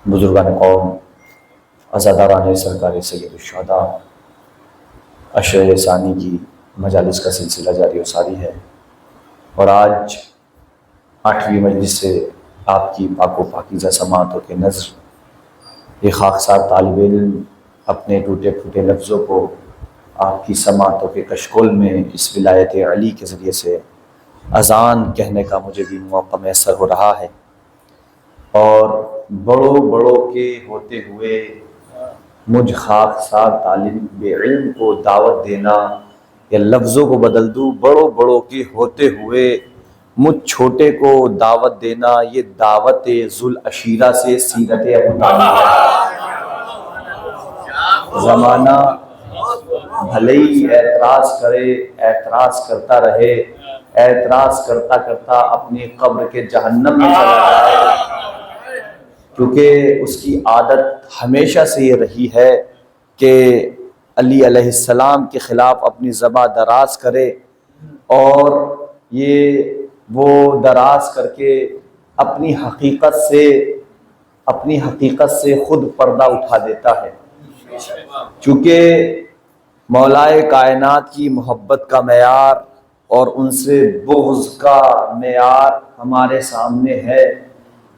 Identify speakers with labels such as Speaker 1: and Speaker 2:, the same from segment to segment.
Speaker 1: بزرگان قوم، عزاداران سرکار سید الشہداء، عشرہ ثانی کی مجالس کا سلسلہ جاری و ساری ہے، اور آج 8ویں مجلس سے آپ کی پاک و پاکیزہ سماعتوں کے نظر یہ خاکسار طالب علم اپنے ٹوٹے پھوٹے لفظوں کو آپ کی سماعتوں کے کشکول میں اس ولایت علی کے ذریعے سے اذان کہنے کا مجھے بھی موقع میسر ہو رہا ہے، اور بڑوں کے ہوتے ہوئے مجھ خاکسار طالب علم کو دعوت دینا، یا لفظوں کو بدل دوں، بڑوں کے ہوتے ہوئے مجھ چھوٹے کو دعوت دینا، یہ دعوت ذوالعشیرہ سے سیرت ابو طالب ہے۔ زمانہ بھلے ہی اعتراض کرے، اعتراض کرتا رہے، اعتراض کرتا کرتا اپنی قبر کے جہنم میں چلا جائے، کیونکہ اس کی عادت ہمیشہ سے یہ رہی ہے کہ علی علیہ السلام کے خلاف اپنی زباں دراز کرے، اور وہ دراز کر کے اپنی حقیقت سے خود پردہ اٹھا دیتا ہے۔ چونکہ مولائے کائنات کی محبت کا معیار اور ان سے بغض کا معیار ہمارے سامنے ہے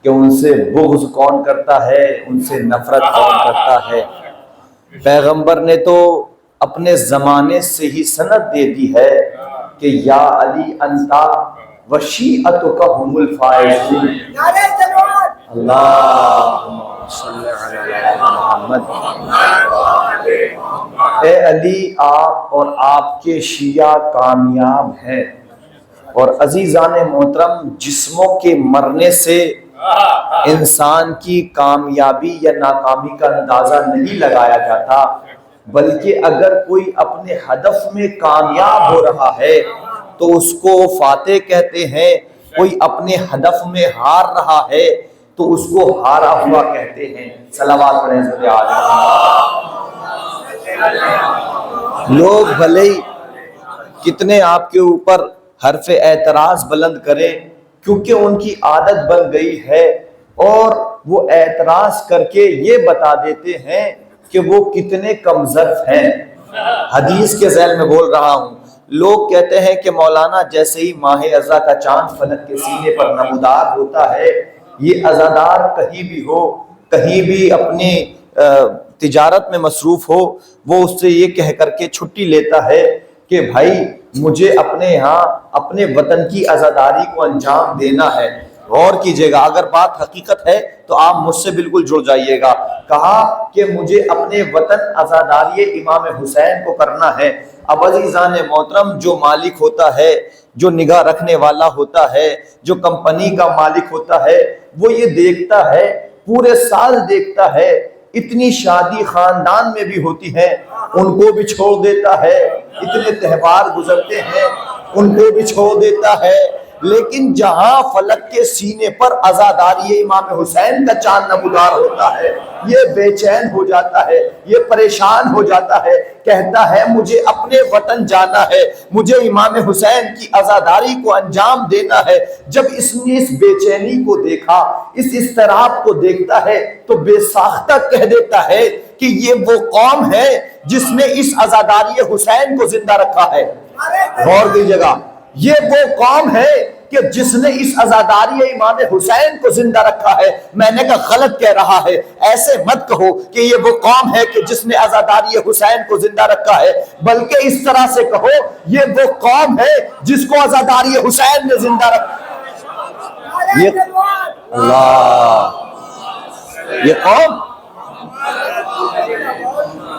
Speaker 1: کہ ان سے بغض کون کرتا ہے، ان سے نفرت کون کرتا ہے۔ پیغمبر نے تو اپنے زمانے سے ہی سند دے دی ہے کہ یا علی انتا وشیعتک ہم الفائزون، اللہم صلی علی محمد، اے علی آپ اور آپ کے شیعہ کامیاب ہیں۔ اور عزیزان محترم، جسموں کے مرنے سے انسان کی کامیابی یا ناکامی کا اندازہ نہیں لگایا جاتا، بلکہ اگر کوئی اپنے ہدف میں کامیاب ہو رہا ہے تو اس کو فاتح کہتے ہیں، کوئی اپنے ہدف میں ہار رہا ہے تو اس کو ہارا ہوا کہتے ہیں۔ صلوات پڑھیں حضرت اعلی۔ لوگ بھلے ہی کتنے آپ کے اوپر حرف اعتراض بلند کریں، کیونکہ ان کی عادت بن گئی ہے، اور وہ اعتراض کر کے یہ بتا دیتے ہیں کہ وہ کتنے کمظرف ہیں۔ حدیث کے ذیل میں بول رہا ہوں، لوگ کہتے ہیں کہ مولانا جیسے ہی ماہ عزا کا چاند فلک کے سینے پر نمودار ہوتا ہے، یہ عزادار کہیں بھی ہو، کہیں بھی اپنی تجارت میں مصروف ہو، وہ اس سے یہ کہہ کر کے چھٹی لیتا ہے کہ بھائی مجھے اپنے یہاں اپنے وطن کی عزاداری کو انجام دینا ہے۔ غور کیجئے گا، اگر بات حقیقت ہے تو آپ مجھ سے بالکل جڑ جائیے گا۔ کہا کہ مجھے اپنے وطن عزاداری امام حسین کو کرنا ہے۔ اب عزیزان محترم، جو مالک ہوتا ہے، جو نگاہ رکھنے والا ہوتا ہے، جو کمپنی کا مالک ہوتا ہے، وہ یہ دیکھتا ہے، پورے سال دیکھتا ہے، اتنی شادی خاندان میں بھی ہوتی ہے، ان کو بھی چھوڑ دیتا ہے، اتنے تہوار گزرتے ہیں، ان کو بھی چھوڑ دیتا ہے، لیکن جہاں فلک کے سینے پر عزاداری امام حسین کا چاند نمودار ہوتا ہے، یہ بے چین ہو جاتا ہے، یہ پریشان ہو جاتا ہے، کہتا ہے مجھے اپنے وطن جانا ہے، مجھے امام حسین کی عزاداری کو انجام دینا ہے۔ جب اس نے اس بے چینی کو دیکھا، اس اضطراب کو دیکھتا ہے، تو بے ساختہ کہہ دیتا ہے کہ یہ وہ قوم ہے جس نے اس عزاداری حسین کو زندہ رکھا ہے۔ غور کیجیے گا، یہ وہ قوم ہے کہ جس نے اس عزاداری امام حسین کو زندہ رکھا ہے۔ میں نے کہا غلط کہہ رہا ہے، ایسے مت کہو کہ یہ وہ قوم ہے کہ جس نے عزاداری حسین کو زندہ رکھا ہے، بلکہ اس طرح سے کہو یہ وہ قوم ہے جس کو عزاداری حسین نے زندہ رکھا۔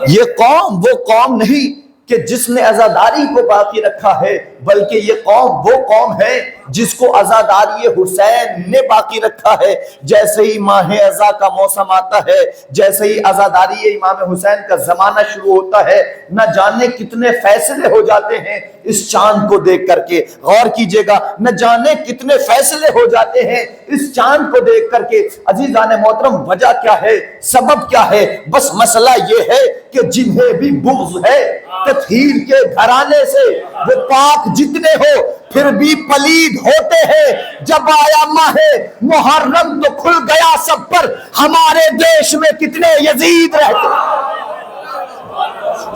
Speaker 1: یہ قوم وہ قوم نہیں کہ جس نے عزاداری کو باقی رکھا ہے، بلکہ یہ قوم وہ قوم ہے جس کو عزاداری حسین نے باقی رکھا ہے۔ جیسے ہی ماہ عزا کا موسم آتا ہے، جیسے ہی عزاداری امام حسین کا زمانہ شروع ہوتا ہے، نہ جانے کتنے فیصلے ہو جاتے ہیں اس چاند کو دیکھ کر کے۔ غور کیجئے گا، نہ جانے کتنے فیصلے ہو جاتے ہیں اس چاند کو دیکھ کر کے۔ عزیزان محترم، وجہ کیا ہے، سبب کیا ہے؟ بس مسئلہ یہ ہے کہ جنہیں بھی بغض ہے تطہیر کے گھرانے سے، وہ پاک جتنے ہو پھر بھی پلید ہوتے ہیں، جب آیا ماہ محرم تو کھل گیا سب پر، ہمارے دیش میں کتنے یزید رہتے ہیں۔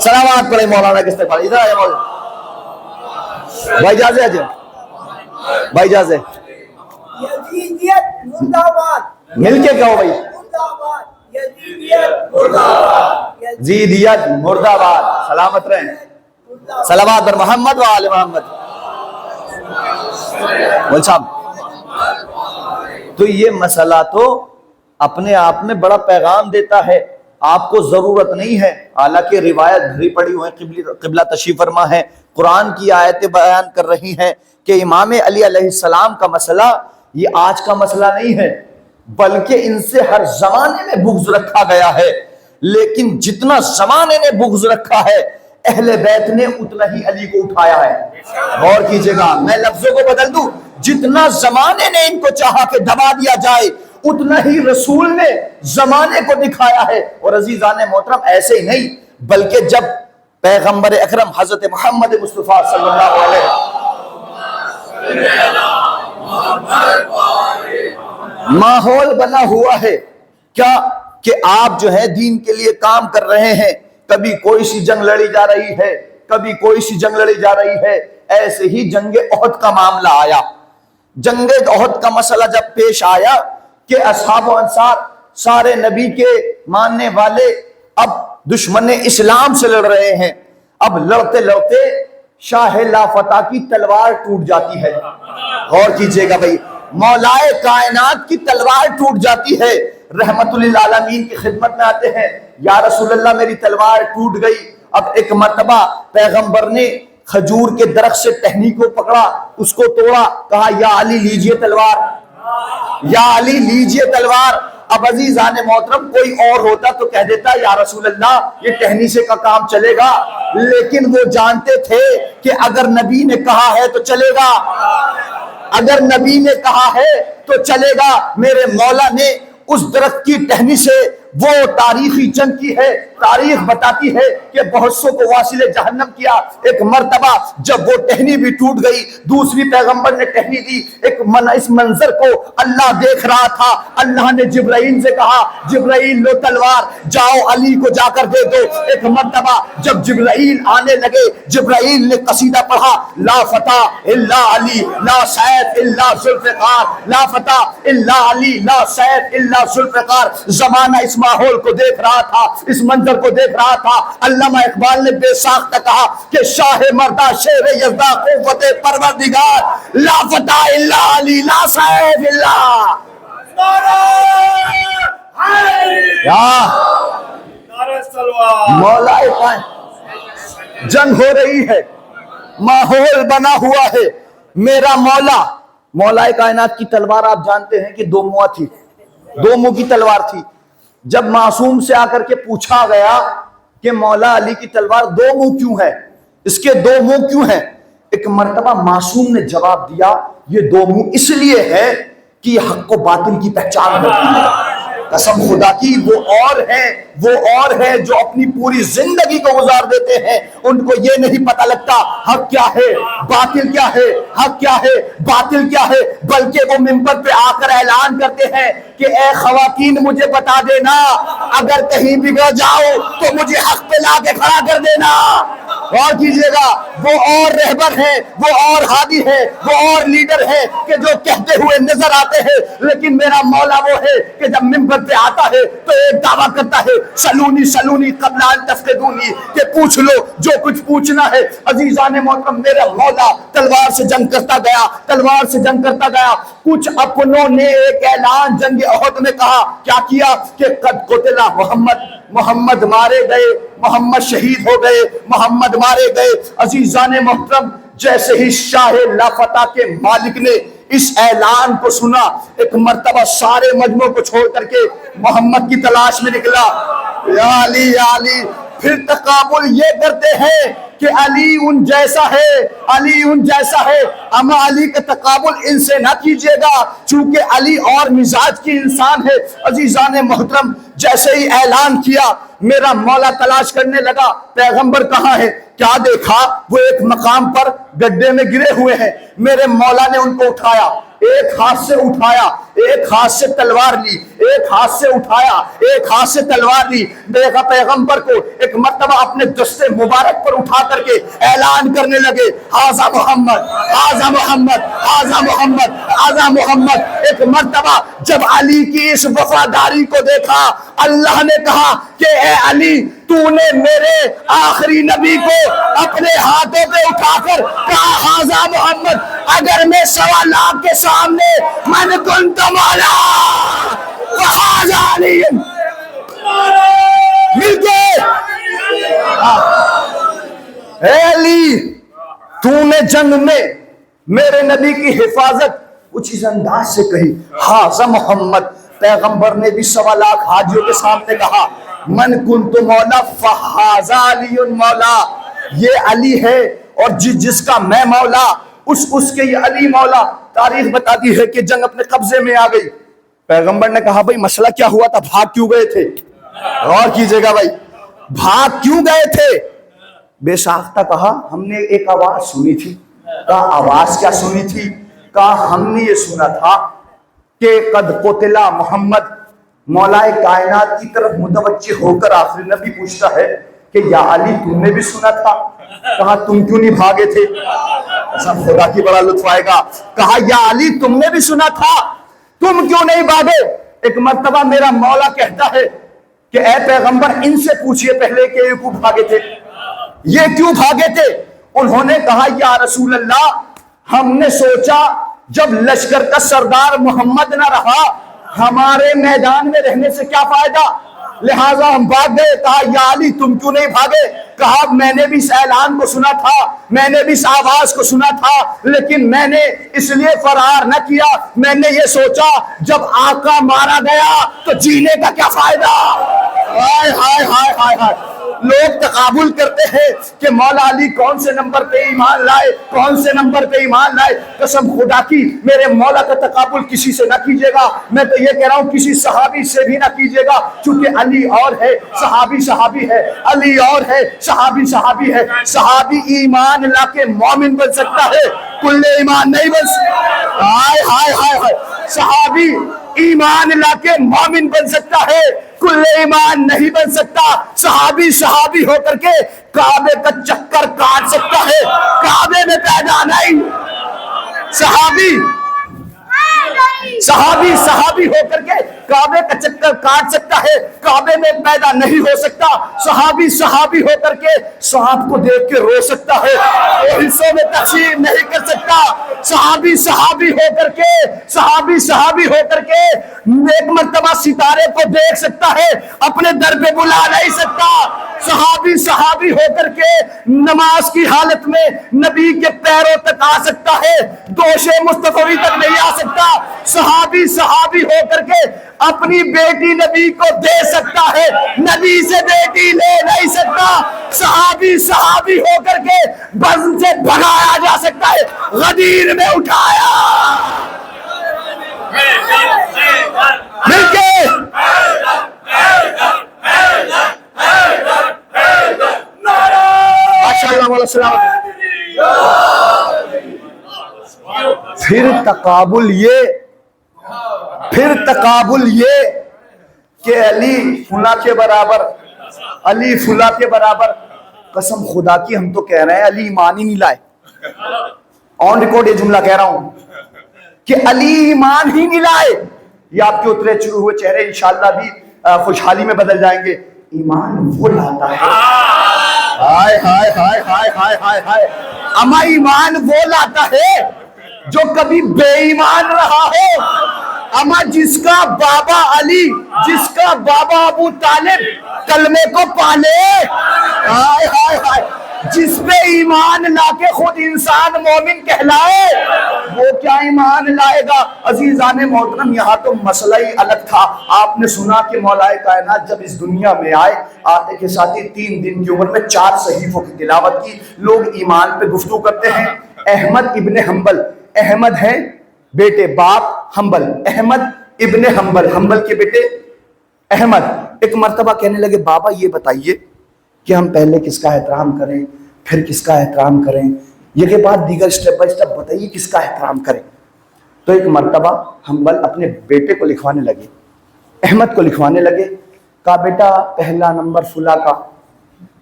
Speaker 1: سلامات پڑھیں مولانا کس طرح پڑھیں، ادھر آئے مولانا بھائی جازے آجے، بھائی جازے
Speaker 2: یزیدیت مردہ آباد،
Speaker 1: مل کے کہو بھائی،
Speaker 2: مردہ آباد، یزیدیت مردہ آباد،
Speaker 1: زیدیت مرد آباد، سلامت رہیں، صلوات بر محمد و آل محمد۔ مول صاحب تو یہ مسئلہ تو اپنے آپ میں بڑا پیغام دیتا ہے، آپ کو ضرورت نہیں ہے، حالانکہ روایت بھری پڑی ہوئے، قبلہ تشریف فرما ہے، قرآن کی آیتیں بیان کر رہی ہیں کہ امام علی علیہ السلام کا مسئلہ یہ آج کا مسئلہ نہیں ہے، بلکہ ان سے ہر زمانے میں بغض رکھا گیا ہے، لیکن جتنا زمانے نے بغض رکھا ہے اہل بیت نے اتنا ہی علی کو اٹھایا ہے۔ غور کیجئے گا، میں لفظوں کو بدل دوں، جتنا زمانے نے ان کو چاہا کہ دبا دیا جائے اتنا ہی رسول نے زمانے کو دکھایا ہے۔ اور عزیزان محترم ایسے ہی نہیں، بلکہ جب پیغمبر اکرم حضرت محمد مصطفیٰ صلی اللہ علیہ ماحول بنا ہوا ہے کیا کہ آپ جو ہے دین کے لیے کام کر رہے ہیں، کبھی کوئی سی جنگ لڑی جا رہی ہے، کبھی کوئی سی جنگ لڑی جا رہی ہے، ایسے ہی جنگ احد کا معاملہ آیا، جنگ احد کا مسئلہ جب پیش آیا کہ اصحاب و انصار سارے نبی کے ماننے والے اب دشمن اسلام سے لڑ رہے ہیں، اب لڑتے لڑتے شاہ لافتہ کی تلوار ٹوٹ جاتی ہے۔ غور کیجئے گا بھائی، مولائے کائنات کی تلوار ٹوٹ جاتی ہے، رحمت للعالمین کی خدمت میں آتے ہیں، یا رسول اللہ میری تلوار ٹوٹ گئی۔ اب ایک مرتبہ پیغمبر نے کھجور کے درخت سے ٹہنی کو پکڑا، اس کو توڑا، کہا یا علی لیجئے تلوار، یا علی لیجئے تلوار۔ اب عزیزان محترم کوئی اور ہوتا تو کہہ دیتا یا رسول اللہ یہ ٹہنی سے کا کام چلے گا، لیکن وہ جانتے تھے کہ اگر نبی نے کہا ہے تو چلے گا، اگر نبی نے کہا ہے تو چلے گا۔ میرے مولا نے اس درخت کی ٹہنی سے وہ تاریخی جنگ کی ہے، تاریخ بتاتی ہے کہ بہت سو کو واصل جہنم کیا۔ ایک مرتبہ جب وہ ٹہنی بھی ٹوٹ گئی، دوسری پیغمبر نے ٹہنی دی، اس منظر کو اللہ دیکھ رہا تھا۔ اللہ نے جبرائیل سے کہا جبرائیل لو تلوار، جاؤ علی کو جا کر دے دو۔ ایک مرتبہ جب جبرائیل آنے لگے، جبرائیل نے قصیدہ پڑھا، لا فتح الا علی لا سیف الا ذوالفقار، لا فتح الا علی لا سیف الا ذوالفقار۔ زمانہ اس ماحول کو دیکھ رہا تھا، اس منظر کو دیکھ رہا تھا۔ علامہ اقبال نے بے ساختہ کہا کہ شاہ مردہ شیر یزدہ قوت پروردگار، لا فتح الا علی لا سیف الا۔ مولا جنگ ہو رہی ہے، ماحول بنا ہوا ہے، میرا مولا مولا کائنات کی تلوار آپ جانتے ہیں کہ دو منہ تھی، دو منہ کی تلوار تھی۔ جب معصوم سے آ کر کے پوچھا گیا کہ مولا علی کی تلوار دو منہ کیوں ہے، اس کے دو منہ کیوں ہیں، ایک مرتبہ معصوم نے جواب دیا یہ دو منہ اس لیے ہے کہ یہ حق و باطل کی پہچان ہوتی ہے۔ قسم خدا کی وہ اور ہے جو اپنی پوری زندگی کو گزار دیتے ہیں، ان کو یہ نہیں پتہ لگتا حق کیا ہے، باطل کیا ہے، حق کیا ہے، باطل کیا ہے، بلکہ وہ منبر پہ آ کر اعلان کرتے ہیں کہ اے خواتین مجھے بتا دینا، اگر کہیں بگڑ جاؤ تو مجھے حق پہ لا کے کھڑا کر دینا۔ غور کیجئے گا، وہ اور رہبر ہے، وہ اور ہادی ہے، وہ اور لیڈر ہے کہ جو کہتے ہوئے نظر آتے ہیں، لیکن میرا مولا وہ ہے کہ جب منبر پہ آتا ہے تو ایک دعویٰ کرتا ہے سلونی سلونی قبل ان تفقدونی، کہ پوچھ لو جو کچھ پوچھنا ہے۔ عزیزان محترم میرا مولا تلوار سے جنگ کرتا گیا، تلوار سے جنگ کرتا گیا۔ کچھ اپنوں نے ایک اعلان جنگ احد میں کہا، کیا کیا کہ قد قتل محمد مارے گئے، محمد شہید ہو گئے، محمد مارے گئے۔ عزیزان محترم جیسے ہی شاہ لافتہ کے مالک نے اس اعلان کو سنا، ایک مرتبہ سارے مجمع کو چھوڑ کر کے محمد کی تلاش میں نکلا، یا علی یا علی۔ پھر تقابل یہ کرتے ہیں
Speaker 3: کہ علی ان جیسا ہے، علی ان جیسا ہے، اما علی کا تقابل ان سے نہ کیجیے گا، چونکہ علی اور مزاج کی انسان ہے۔ عزیزان محترم، جیسے ہی اعلان کیا میرا مولا تلاش کرنے لگا پیغمبر کہاں ہے، کیا دیکھا وہ ایک مقام پر گڈھے میں گرے ہوئے ہیں۔ میرے مولا نے ان کو اٹھایا، ایک ہاتھ سے اٹھایا، ایک ہاتھ سے تلوار لی، ایک ہاتھ سے اٹھایا، ایک ہاتھ سے تلوار لی۔ دیکھا پیغمبر کو ایک مرتبہ اپنے دستے مبارک پر اٹھا کر کے اعلان کرنے لگے، ھذا محمد، ھذا محمد، ھذا محمد، ھذا محمد۔ ایک مرتبہ جب علی کی اس وفاداری کو دیکھا، اللہ نے کہا کہ اے علی، تو نے میرے آخری نبی کو اپنے ہاتھوں پہ اٹھا کر کہا ھذا محمد، اگر میں 1.25 لاکھ کے سامنے من کنت مولا فھذا علی، مل گئے۔ اے علی، تو نے جنگ میں میرے نبی کی حفاظت کچھ اس انداز سے کہی، ھذا محمد۔ پیغمبر نے بھی 1.25 لاکھ حاجیوں کے سامنے کہا، من کنت مولا فھذا علی مولا، یہ علی ہے اور جس کا میں مولا اس کے یہ علی مولا۔ تاریخ بتاتی ہے کہ جنگ اپنے قبضے میں آ گئی۔ پیغمبر نے کہا بھائی مسئلہ کیا ہوا تھا، بھاگ کیوں گئے تھے؟ غور کیجئے گا بھائی، بھاگ کیوں گئے تھے؟ بے ساختہ کہا ہم نے ایک آواز سنی تھی۔ کہا آواز کیا سنی تھی؟ کہا ہم نے یہ سنا تھا کہ قد قتل محمد۔ مولا کائنات کی طرف متوجہ ہو کر آخری نبی پوچھتا ہے کہ یا علی تم نے بھی سنا تھا؟ کہا تم کیوں نہیں بھاگے تھے؟ ایسا خدا کی بڑا لطف آئے گا۔ کہا یا علی تم نے بھی سنا تھا، تم کیوں نہیں بھاگے؟ ایک مرتبہ میرا مولا کہتا ہے کہ اے پیغمبر ان سے پوچھئے پہلے کہ یہ کیوں بھاگے تھے، یہ کیوں بھاگے تھے؟ انہوں نے کہا یا رسول اللہ، ہم نے سوچا جب لشکر کا سردار محمد نہ رہا ہمارے میدان میں رہنے سے کیا فائدہ، لہٰذا ہم بھاگ گئے۔ کہا یا علی تم کیوں نہیں بھاگے؟ کہا میں نے بھی اس اعلان کو سنا تھا، میں نے بھی اس آواز کو سنا تھا، لیکن میں نے اس لیے فرار نہ کیا، میں نے یہ سوچا جب آقا مارا گیا تو جینے کا کیا فائدہ۔ ہائے ہائے ہائے ہائے ہائے، لوگ تقابل کرتے ہیں کہ مولا علی کون سے نمبر پہ ایمان لائے، کون سے نمبر پہ ایمان لائے۔ قسم خدا کی میرے مولا کا تقابل کسی سے نہ کیجیے گا، میں تو یہ کہہ رہا ہوں کسی صحابی سے بھی نہ کیجیے گا، چونکہ علی اور ہے، صحابی صحابی ہے، علی اور ہے، صحابی صحابی ہے۔ صحابی ایمان لا کے مومن بن سکتا ہے، کل ایمان نہیں بن سکتا۔ ہائے ہائے ہائے ہائے، صحابی ایمان لا کے مومن بن سکتا ہے، کل ایمان نہیں بن سکتا۔ صحابی صحابی ہو کر کے کعبے کا چکر کاٹ سکتا ہے، کعبے میں پیدا نہیں۔ صحابی صحابی ہو کر کے کعبے کا چکر کاٹ سکتا ہے، کعبے میں پیدا نہیں ہو سکتا۔ صحابی صحابی ہو کر کے سانپ کو دیکھ کے رو سکتا ہے، اور حصوں میں تقسیم نہیں کر سکتا۔ صحابی صحابی ہو کر کے، صحابی صحابی ہو کر کے ایک مرتبہ ستارے کو دیکھ سکتا ہے، اپنے در پہ بلا نہیں سکتا۔ صحابی صحابی ہو کر کے نماز کی حالت میں نبی کے پیروں تک آ سکتا ہے، دوش مصطفی تک نہیں آ سکتا۔ صحابی صحابی ہو کر کے اپنی بیٹی نبی کو دے سکتا ہے، نبی سے بیٹی لے نہیں سکتا۔ صحابی صحابی ہو کر کے بزم سے بھگایا جا سکتا ہے، غدیر میں اٹھایا۔ مل کے پھر تقابل یہ کہ علی فلاں کے برابر، علی فلاں کے برابر۔ قسم خدا کی ہم تو کہہ رہے ہیں علی ایمان ہی نہیں لائے، آن ریکارڈ یہ جملہ کہہ رہا ہوں کہ علی ایمان ہی نہیں لائے۔ یہ آپ کے اترے شروع ہوئے چہرے انشاءاللہ بھی خوشحالی میں بدل جائیں گے۔ ایمان وہ لاتا ہے، ہائے ہائے ہائے ہائے ہائے ہائے ہائے، اما ایمان وہ لاتا ہے جو کبھی بے ایمان رہا ہو۔ اما جس کا بابا علی، جس کا بابا ابو طالب کلمے کو پالے، ہائے ہائے ہائے، جس پہ ایمان لا کے خود انسان مومن کہلائے وہ کیا ایمان لائے گا؟ عزیزان محترم یہاں تو مسئلہ ہی الگ تھا. آپ نے سنا کہ مولا کائنات جب اس دنیا میں آئے آتے کے ساتھ ہی 3 دن کی عمر میں 4 صحیفوں کی تلاوت کی. لوگ ایمان پہ گفتگو کرتے ہیں. احمد ابن حنبل، احمد ہے بیٹے باپ حنبل، احمد ابن حنبل، حنبل کے بیٹے احمد ایک مرتبہ کہنے لگے بابا یہ بتائیے کہ ہم پہلے کس کا احترام کریں پھر کس کا احترام کریں، یہ کے بعد دیگر سٹیپ بائی سٹیپ بتائیے کس کا احترام کریں. تو ایک مرتبہ حنبل اپنے بیٹے کو لکھوانے لگے، احمد کو لکھوانے لگے. کہا بیٹا پہلا نمبر فلاں کا،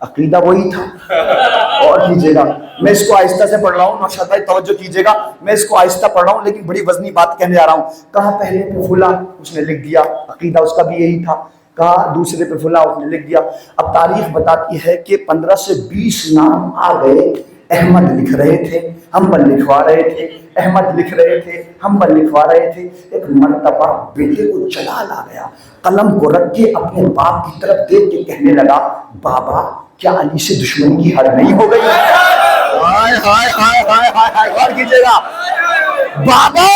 Speaker 3: عقیدہ وہی تھا. اور کیجیے گا میں اس کو آہستہ سے پڑھ رہا ہوں، نوشاد بھائی توجہ کیجیے گا، میں اس کو آہستہ پڑھ رہا ہوں لیکن بڑی وزنی بات کہنے جا رہا ہوں. کہا پہلے پہ فلاں، اس نے لکھ دیا، عقیدہ اس کا بھی یہی تھا. کہا دوسرے پہ فلاں، اس نے لکھ دیا. اب تاریخ بتاتی ہے کہ 15 سے 20 نام آ گئے. احمد لکھ رہے تھے، حنبل لکھوا رہے تھے، احمد لکھ رہے تھے، حنبل لکھوا رہے تھے. ایک مرتبہ بیٹے کو جلال آ گیا، قلم کو رکھ کے اپنے باپ کی طرف دیکھ کے کہنے لگا بابا کیا علی سے دشمنی کی حد نہیں ہو گئی؟ ہائے ہائے ہائے ہائے ہائے، غور کیجیے گا. بابا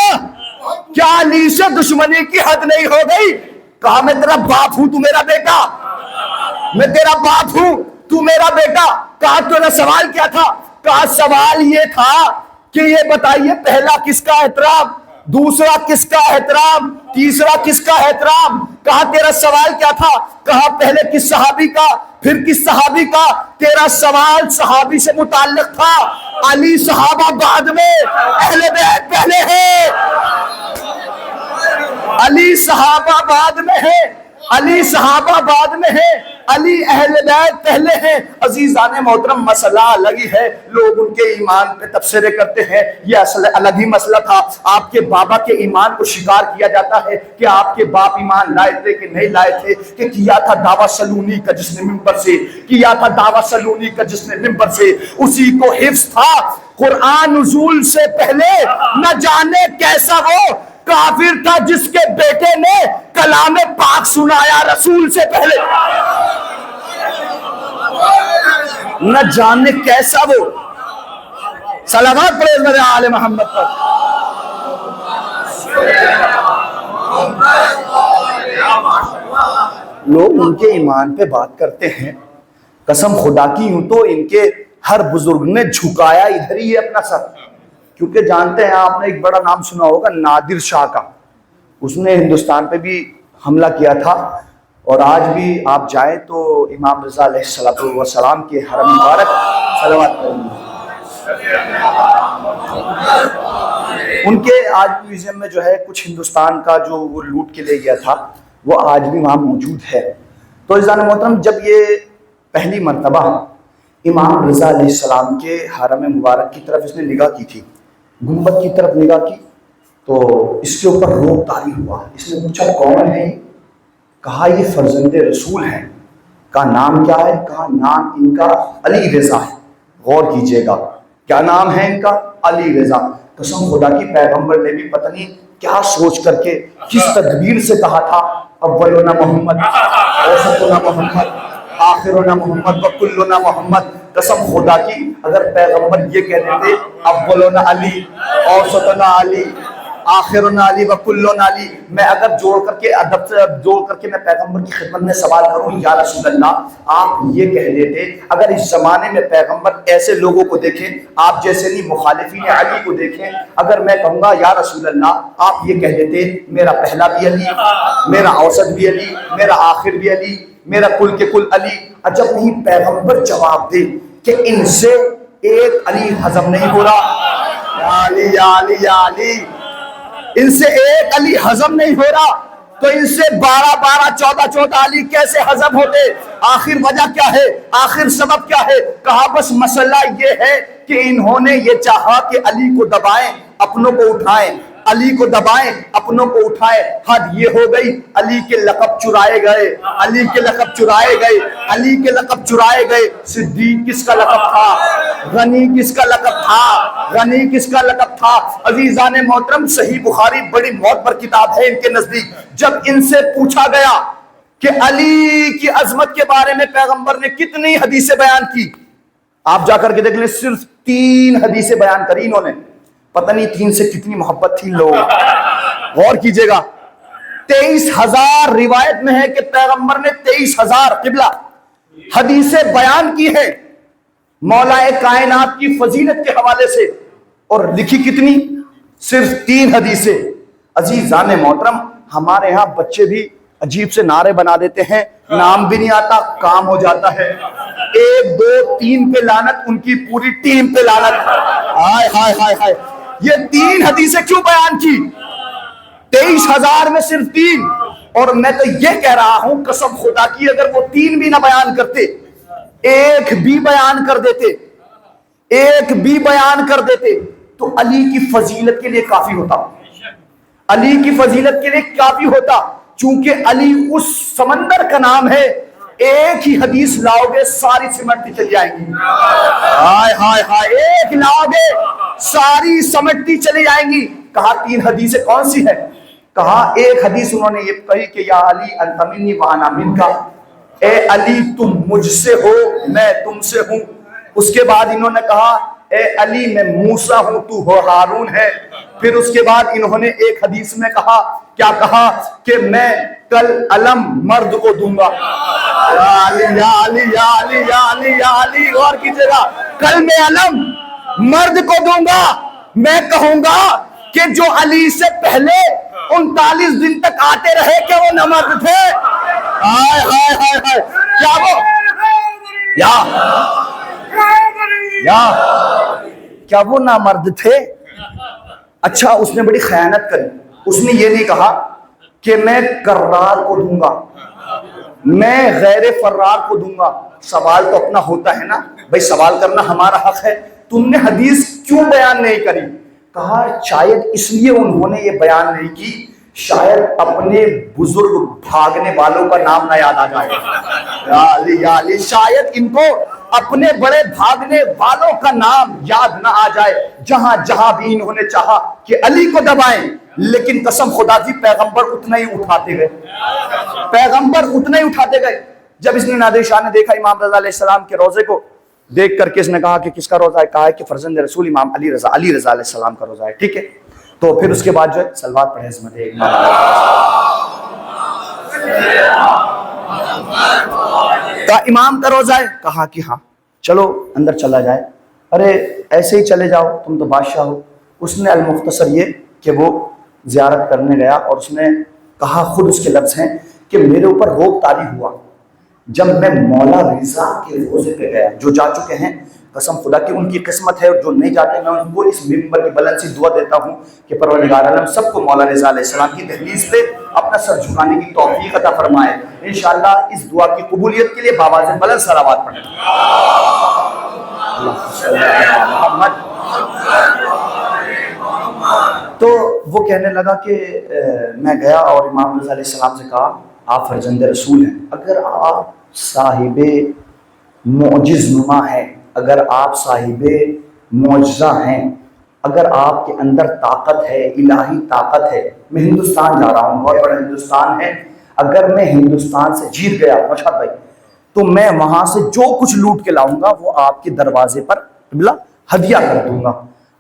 Speaker 3: کیا علی سے دشمنی کی حد نہیں ہو گئی؟ کہا میں تیرا باپ ہوں تو میرا بیٹا، میں تیرا باپ ہوں تو میرا بیٹا. کہا تیرا سوال کیا تھا؟ کہا سوال یہ تھا کہ یہ بتائیے پہلا کس کا احترام، دوسرا کس کا احترام، تیسرا کس کا احترام. کہا تیرا سوال کیا تھا؟ کہا پہلے کس صحابی کا پھر کس صحابی کا. تیرا سوال صحابی سے متعلق تھا، علی صحابہ بعد میں، اہل بیت پہلے ہیں. علی صحابہ بعد میں ہے، علی صحابہ بعد میں ہے، علی اہل بیت پہلے ہیں. عزیزان محترم مسئلہ الگ ہی ہے، لوگ ان کے ایمان پہ تبصرے کرتے ہیں، یہ اصل الگ ہی مسئلہ تھا. آپ کے بابا کے ایمان کو شکار کیا جاتا ہے کہ آپ کے باپ ایمان لائے تھے کہ نہیں لائے تھے، کہ کیا تھا دعویٰ سلونی کا جس نے ممبر سے کیا تھا، دعویٰ سلونی کا جس نے ممبر سے، اسی کو حفظ تھا قرآن نزول سے پہلے. نہ جانے کیسا وہ کافر تھا جس کے بیٹے نے کلام پاک سنایا رسول سے پہلے. نہ جانے کیسا وہ. صلوات پڑھیں میرے آل محمد پر. لوگ ان کے ایمان پہ بات کرتے ہیں، قسم خدا کی یوں تو ان کے ہر بزرگ نے جھکایا ادھر ہی ہے اپنا سر. کیونکہ جانتے ہیں آپ نے ایک بڑا نام سنا ہوگا نادر شاہ کا، اس نے ہندوستان پہ بھی حملہ کیا تھا. اور آج بھی آپ جائیں تو امام رضا علیہ السلام کے حرم مبارک صلوات کریں. ان کے آج میوزیم میں جو ہے کچھ ہندوستان کا جو وہ لوٹ کے لے گیا تھا وہ آج بھی وہاں موجود ہے. تو عزیزان محترم جب یہ پہلی مرتبہ امام رضا علیہ السلام کے حرم مبارک کی طرف اس نے نگاہ کی تھی، گنبد کی طرف نگاہ کی، تو اس کے اوپر روب طاری ہوا. اس نے پوچھا کون ہے؟ کہا یہ فرزند رسول ہیں. کہا نام کیا ہے؟ کہا نام ان کا علی رضا ہے. غور کیجئے گا کیا نام ہے ان کا؟ علی رضا. قسم خدا کی پیغمبر نے بھی پتہ نہیں کیا سوچ کر کے کس تدبیر سے کہا تھا اولنا محمد اوسطنا محمد آخرنا محمد وکلنا محمد. قسم خدا کی اگر پیغمبر یہ کہتے تھے اولنا علی اوسطنا علی آخرنا علی وکلنا علی، میں اگر جوڑ کر کے ادب سے جوڑ کر کے میں پیغمبر کی خدمت میں سوال کروں یا رسول اللہ آپ یہ کہہ دیتے، اگر اس زمانے میں پیغمبر ایسے لوگوں کو دیکھیں آپ جیسے نہیں مخالفین علی کو دیکھیں، اگر میں کہوں گا یا رسول اللہ آپ یہ کہہ دیتے میرا پہلا بھی علی، میرا اوسط بھی علی، میرا آخر بھی علی، میرا کل کے کل علی. عجب نہیں پیغمبر جواب دے کہ ان سے ایک علی ہضم نہیں ہو رہا. یا علی یا علی یا علی، ان سے ایک علی ہضم نہیں ہو رہا تو ان سے 12 14 علی کیسے ہضم ہوتے؟ آخر وجہ کیا ہے؟ آخر سبب کیا ہے؟ کہا بس مسئلہ یہ ہے کہ انہوں نے یہ چاہا کہ علی کو دبائیں اپنوں کو اٹھائیں، علی کو دبائیں اپنوں کو اٹھائیں. حد یہ ہو گئی علی کے لقب چرائے گئے، علی کے لقب چرائے گئے، علی کے لقب چرائے گئے. صدیق کس کا لقب تھا؟ غنی کس کا لقب تھا؟ غنی کس کا لقب تھا؟ عزیزان محترم صحیح بخاری بڑی معتبر کتاب ہے ان کے نزدیک. جب ان سے پوچھا گیا کہ علی کی عظمت کے بارے میں پیغمبر نے کتنی حدیثیں بیان کی، آپ جا کر کے دیکھ لیں، صرف 3 حدیثیں بیان کری انہوں نے. پتہ نہیں 3 سے کتنی محبت تھی لوگوں. غور کیجئے گا، 23,000 روایت میں ہے کہ پیغمبر نے 23,000 قبلہ حدیثیں بیان کی ہیں مولا کائنات کی فضیلت کے حوالے سے، اور لکھی کتنی؟ صرف 3 حدیثیں. عزیزان محترم، ہمارے ہاں بچے بھی عجیب سے نعرے بنا دیتے ہیں، نام بھی نہیں آتا، کام ہو جاتا ہے. 1 2 3 پہ لعنت، ان کی پوری ٹیم پہ لعنت. ہائے ہائے ہائے ہائے، یہ 3 حدیثیں کیوں بیان کی؟ 23,000 میں صرف 3. اور میں تو یہ کہہ رہا ہوں قسم خدا کی، اگر وہ 3 بھی نہ بیان کرتے، 1 بھی بیان کر دیتے، 1 بھی بیان کر دیتے تو علی کی فضیلت کے لیے کافی ہوتا. علی کی فضیلت کے لیے کافی ہوتا، چونکہ علی اس سمندر کا نام ہے، ایک ہی حدیث لاؤ گے ساری سمٹتی چلی جائیں گی. ہائے ہائے ہائے، ایک لاؤ گے ساری سمٹتی چلی جائیں گی. کہا 3 حدیثیں کون سی ہے؟ کہا ایک حدیث انہوں نے یہ کہی کہ یا علی انت منی وانا منکا، اے علی تم مجھ سے ہو میں تم سے ہوں. اس کے بعد انہوں نے کہا اے علی میں موسیٰ ہوں تو ہو ہارون ہے. پھر اس کے بعد انہوں نے ایک حدیث میں کہا، کیا کہا کہ میں کل علم مرد کو دوں گا. یا علی یا علی یا علی یا علی یا علی، غور کیجئے گا، کل میں علم مرد کو دوں گا. میں کہوں گا کہ جو علی سے پہلے 39 دن تک آتے رہے کہ وہ نہ مرد تھے. ہائے ہائے ہائے ہائے، کیا وہ کیا وہ نامرد تھے؟ اچھا، اس نے بڑی خیانت کری. اس نے یہ نہیں کہا کہ میں کرار کو دوں گا، میں غیر فرار کو دوں گا. سوال تو اپنا ہوتا ہے نا بھائی، سوال کرنا ہمارا حق ہے. تم نے حدیث کیوں بیان نہیں کری؟ کہا شاید اس لیے انہوں نے یہ بیان نہیں کی، شاید اپنے بزرگ بھاگنے والوں کا نام نہ یاد آ جائے. یا علی یا علی، شاید ان کو اپنے بڑے بھاگنے والوں کا نام یاد نہ آ جائے. جہاں جہاں بھی انہوں نے چاہا کہ علی کو دبائیں، لیکن قسم خدا کی پیغمبر اتنا ہی اٹھاتے گئے، پیغمبر اتنا ہی اٹھاتے گئے. جب اس نے نادر شاہ نے دیکھا امام رضا علیہ السلام کے روزے کو، دیکھ کر کے اس نے کہا کہ کس کا روزہ ہے؟ کہا ہے کہ فرزند رسول امام علی رضا علیہ السلام کا روزہ ہے. ٹھیک ہے، تو پھر اس کے بعد جو ہے صلوات پڑھے عظمت ایک کا امام کا روزہ ہے. کہا کہ ہاں چلو اندر چلا جائے. ارے ایسے ہی چلے جاؤ، تم تو بادشاہ ہو. اس نے المختصر یہ کہ وہ زیارت کرنے گیا، اور اس نے کہا، خود اس کے لفظ ہیں کہ میرے اوپر روب طاری ہوا جب میں مولا رضا کے روزے پہ گیا. جو جا چکے ہیں قسم خدا کی ان کی قسمت ہے، اور جو نہیں جاتے میں ان کو اس ممبر کی بلند سی دعا دیتا ہوں کہ پروردگار عالم سب کو مولا رضا علیہ السلام کی دہلیز پہ اپنا سر جھکانے کی توفیق عطا فرمائے. انشاءاللہ اس دعا کی قبولیت کے لیے بآواز بلند صلوات پڑھیں. تو وہ کہنے لگا کہ میں گیا اور امام رضا علیہ السلام سے کہا، آپ فرزند رسول ہیں، اگر آپ صاحب معجز نما ہیں، اگر آپ صاحب معجزہ ہیں، اگر آپ کے اندر طاقت ہے، الہی طاقت ہے، میں ہندوستان جا رہا ہوں، بہت بڑا ہندوستان ہے، اگر میں ہندوستان سے جیت گیا مشہد بھائی، تو میں وہاں سے جو کچھ لوٹ کے لاؤں گا وہ آپ کے دروازے پر قبلہ ہدیہ کر دوں گا.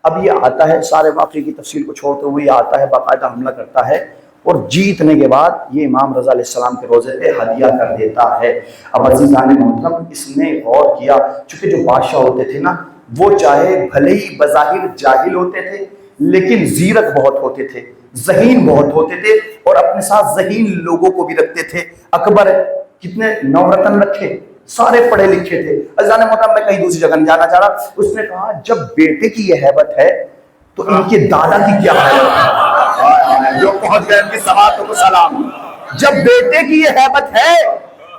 Speaker 3: اب یہ آتا ہے، سارے واقعے کی تفصیل کو چھوڑتے ہوئے یہ آتا ہے، باقاعدہ حملہ کرتا ہے، اور جیتنے کے بعد یہ امام رضا علیہ السلام کے روزے پہ ہدیہ کر دیتا ہے. اب عزیزان محترم، اس نے غور کیا، چونکہ جو بادشاہ ہوتے تھے نا، وہ چاہے بھلے ہی بظاہر جاہل ہوتے تھے، لیکن زیرک بہت ہوتے تھے، ذہین بہت ہوتے تھے، اور اپنے ساتھ ذہین لوگوں کو بھی رکھتے تھے. اکبر کتنے 9 رتن رکھے، سارے پڑھے لکھے تھے. عزیزان محترم، میں کہیں دوسری جگہ نہیں جانا چاہ رہا. اس نے کہا جب بیٹے کی یہ ہیبت ہے تو ان کے دادا کی کیا حیبت ہے؟ جو پہنچ گئے ان کی سماعتوں کو سلام. جب بیٹے کی یہ ہیبت ہے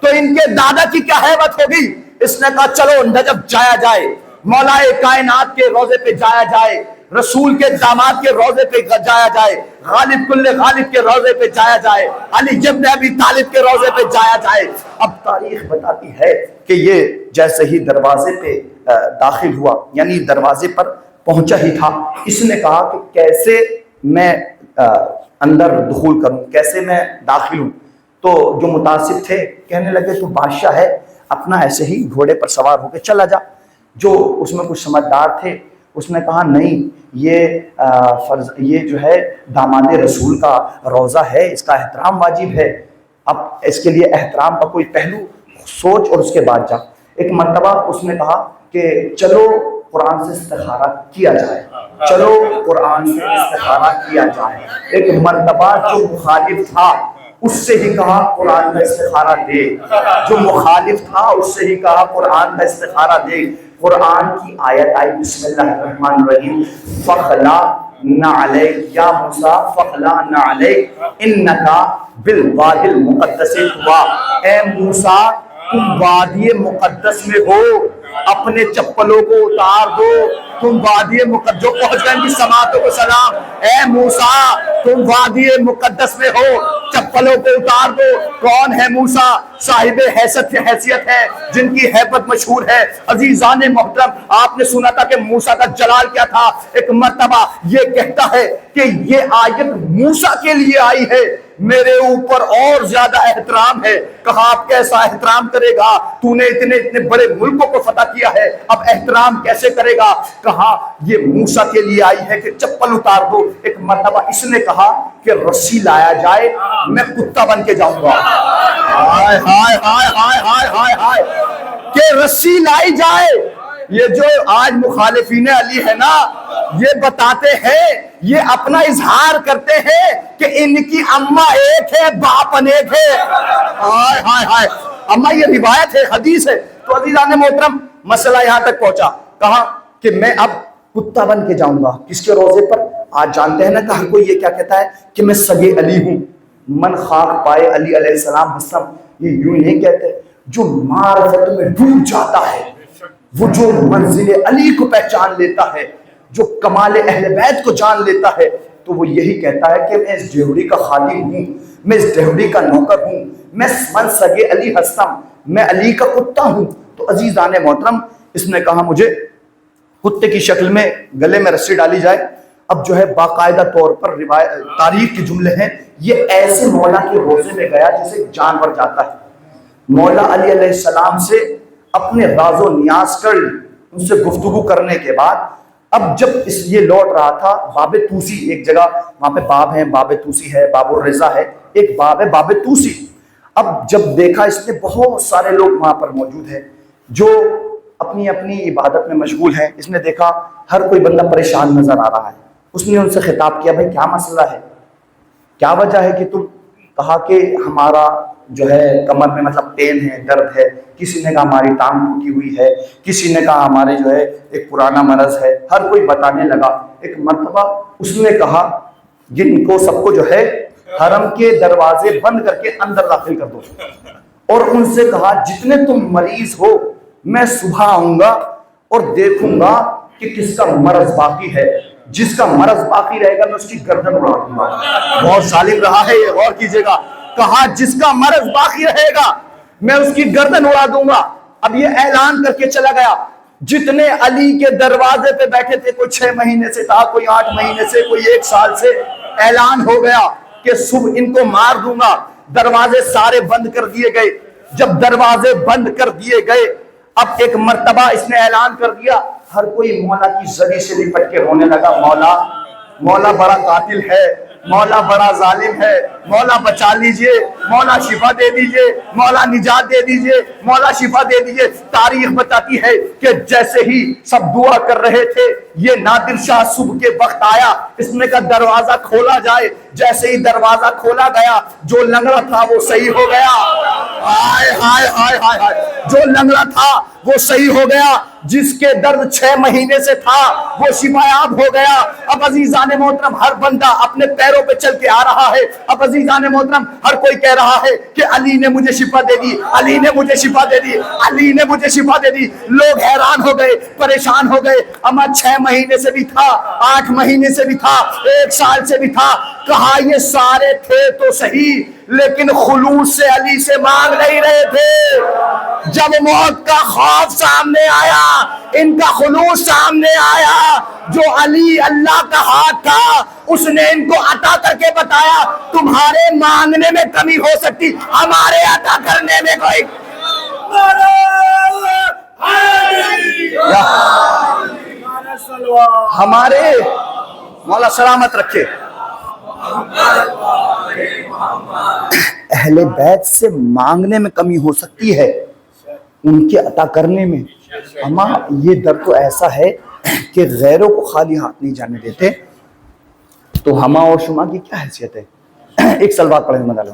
Speaker 3: تو ان کے دادا کی کیا ہیبت ہوگی؟ اس نے کہا چلو نجف جایا جائے، مولا کائنات کے روزے پہ جایا جائے، رسول کے داماد کے روزے پہ جایا جائے، غالب کل غالب کے روزے پہ جایا جائے، علی ابن ابی طالب کے روزے پہ جایا جائے. اب تاریخ بتاتی ہے کہ یہ جیسے ہی دروازے پہ داخل ہوا، یعنی دروازے پر پہنچا ہی تھا، اس نے کہا کہ کیسے میں اندر دخول کروں، کیسے میں داخل ہوں. تو جو متعصب تھے کہنے لگے تو بادشاہ ہے، اپنا ایسے ہی گھوڑے پر سوار ہو کے چلا جا. جو اس میں کچھ سمجھدار تھے اس نے کہا نہیں یہ جو ہے داماد رسول کا روضہ ہے، اس کا احترام واجب ہے، اب اس کے لیے احترام کا کوئی پہلو سوچ اور اس کے بعد جا۔ ایک مرتبہ اس نے کہا کہ چلو قرآن سے استخارہ کیا جائے، چلو قرآن سے استخارہ کیا جائے۔ ایک مرتبہ جو مخالف تھا اس سے ہی کہا قرآن کا استخارہ دے، جو مخالف تھا اس سے ہی کہا قرآن کا استخارہ دے۔ قرآن کی آیت آئی بسم اللہ الرحمن الرحیم فَخْلَعْنَا عَلَيْكَ یا موسیٰ فَخْلَعْنَا عَلَيْكَ إِنَّكَ بِالْوَادِ الْمُقَدَّسِ طُوَىٰ، اے موسیٰ تم وادی مقدس میں ہو، اپنے چپلوں کو اتار دو، تم وادی مقدس، جو پہنچ گئے ان کی سماعتوں کو سلام، اے موسیٰ تم وادی مقدس میں ہو، چپلوں کو اتار دو۔ کون ہے موسیٰ؟ صاحب حیثیت ہے، جن کی حیبت مشہور ہے۔ عزیزان محترم، آپ نے سنا تھا کہ موسیٰ کا جلال کیا تھا۔ ایک مرتبہ یہ کہتا ہے کہ یہ آیت موسیٰ کے لیے آئی ہے، میرے اوپر اور زیادہ احترام ہے۔ کہا آپ کیسا احترام کرے گا؟ تو نے اتنے بڑے ملکوں کو فتح کیا ہے، اب احترام کیسے کرے گا؟ کہا یہ موسیٰ کے لیے آئی ہے کہ چپل اتار دو۔ ایک مرتبہ اس نے کہا کہ رسی لایا جائے، میں کتا بن کے جاؤں گا۔ ہائے ہائے ہائے ہائے ہائے ہائے ہائے، کہ رسی لائی جائے۔ یہ جو آج مخالفین علی ہے نا، یہ بتاتے ہیں، یہ اپنا اظہار کرتے ہیں کہ ان کی اماں ایک ہے باپ انیک ہے۔ ہائے ہائے ہائے، اماں یہ روایت ہے، حدیث ہے۔ تو عزیزان محترم مسئلہ یہاں تک پہنچا، کہا کہ میں اب کتا بن کے جاؤں گا۔ کس کے روزے پر؟ آج جانتے ہیں نا کہ ہر کوئی یہ کیا کہتا ہے کہ میں سگے علی ہوں، من خاک پائے علی علیہ السلام حسن۔ یہ یوں نہیں کہتے، جو معرفت میں ڈوب جاتا ہے، وہ جو منزل علی کو پہچان لیتا ہے، جو کمال اہل بیت کو جان لیتا ہے، تو وہ یہی کہتا ہے کہ میں اس ڈیوڑی کا خادم ہوں، میں اس ڈیوڑی کا نوکر ہوں، میں من سگے علی ہستم، میں علی کا کتا ہوں۔ تو عزیزان محترم اس نے کہا مجھے کتے کی شکل میں گلے میں رسی ڈالی جائے۔ اب جو ہے باقاعدہ طور پر تاریخ کے جملے ہیں، یہ ایسے مولا کے روزے میں گیا جیسے جانور جاتا ہے۔ مولا علی علیہ السلام سے اپنے راز و نیاز کر لی، ان سے گفتگو کرنے کے بعد اب جب یہ لوٹ رہا تھا باب توسی، ایک جگہ وہاں پہ باب ہیں، باب توسی ہے، باب الرضا ہے، ایک باب ہے باب توسی۔ اب جب دیکھا اس نے بہت سارے لوگ وہاں پر موجود ہیں جو اپنی اپنی عبادت میں مشغول ہیں، اس نے دیکھا ہر کوئی بندہ پریشان نظر آ رہا ہے۔ اس نے ان سے خطاب کیا، بھائی کیا مسئلہ ہے، کیا وجہ ہے کہ تم؟ کہا کہ ہمارا جو ہے کمر میں مطلب پین ہے، درد ہے، کسی نے کہا ہماری ٹانگ ٹوٹی ہوئی ہے، کسی نے کہا ہمارے جو ہے ایک پرانا مرض ہے، ہر کوئی بتانے لگا۔ ایک مرتبہ اس نے کہا جن کو سب کو جو ہے حرم کے دروازے بند کر کے اندر داخل کر دو، اور ان سے کہا جتنے تم مریض ہو میں صبح آؤں گا اور دیکھوں گا کہ کس کا مرض باقی ہے، جس کا مرض باقی رہے گا میں اس کی گردن اڑا دوں گا۔ بہت ظالم رہا ہے یہ، غور کیجئے گا۔ کہا جس کا مرض باقی رہے گا میں اس کی گردن اڑا دوں گا۔ اب یہ اعلان کر کے چلا گیا۔ جتنے علی کے دروازے پہ بیٹھے تھے، کوئی 6 مہینے سے تھا، کوئی 8 مہینے سے، کوئی 1 سال سے، اعلان ہو گیا کہ صبح ان کو مار دوں گا۔ دروازے سارے بند کر دیے گئے۔ جب دروازے بند کر دیے گئے، اب ایک مرتبہ اس نے اعلان کر دیا، ہر کوئی مولا کی زری سے لپٹ کے رونے لگا، مولا بڑا قاتل ہے، مولا بڑا ظالم ہے، مولا بچا لیجئے، مولا شفا دے دیجئے، مولا نجات دے دیجئے، مولا شفا دے دیجئے۔ تاریخ بتاتی ہے کہ جیسے ہی سب دعا کر رہے تھے، یہ نادر شاہ صبح کے وقت آیا، اس نے کہا دروازہ کھولا جائے۔ جیسے ہی دروازہ کھولا گیا، جو لنگڑا تھا وہ صحیح ہو گیا۔ ہائے ہائے ہائے ہائے ہائے، جو لنگڑا تھا وہ صحیح ہو گیا، جس کے درد 6 مہینے سے تھا وہ شفایاب ہو گیا۔ اب عزیزان محترم ہر بندہ اپنے پیروں پہ چل کے آ رہا ہے۔ اب عزیزان محترم ہر کوئی کہہ رہا ہے کہ علی نے مجھے شفا دے دی، علی نے مجھے شفا دے دی، علی نے مجھے شفا دے دی۔ لوگ حیران ہو گئے، پریشان ہو گئے۔ اما 6 مہینے سے بھی تھا، 8 مہینے سے بھی تھا، 1 سال سے بھی تھا۔ کہا یہ سارے تھے تو صحیح، لیکن خلوص سے علی سے مانگ نہیں رہے تھے۔ جب موت کا خوف سامنے آیا، ان کا خلوص سامنے آیا، جو علی اللہ کا ہاتھ تھا اس نے ان کو عطا کر کے بتایا تمہارے مانگنے میں کمی ہو سکتی، ہمارے عطا کرنے میں کوئی ہمارے مولا سلامت رکھے. اہل بیت سے مانگنے میں کمی ہو سکتی ہے، ان کے عطا کرنے میں. اما یہ در تو ایسا ہے کہ غیروں کو خالی ہاتھ نہیں جانے دیتے، تو ہما اور شما کی کیا حیثیت ہے؟ ایک سلوات پڑھیں محمد علیہ.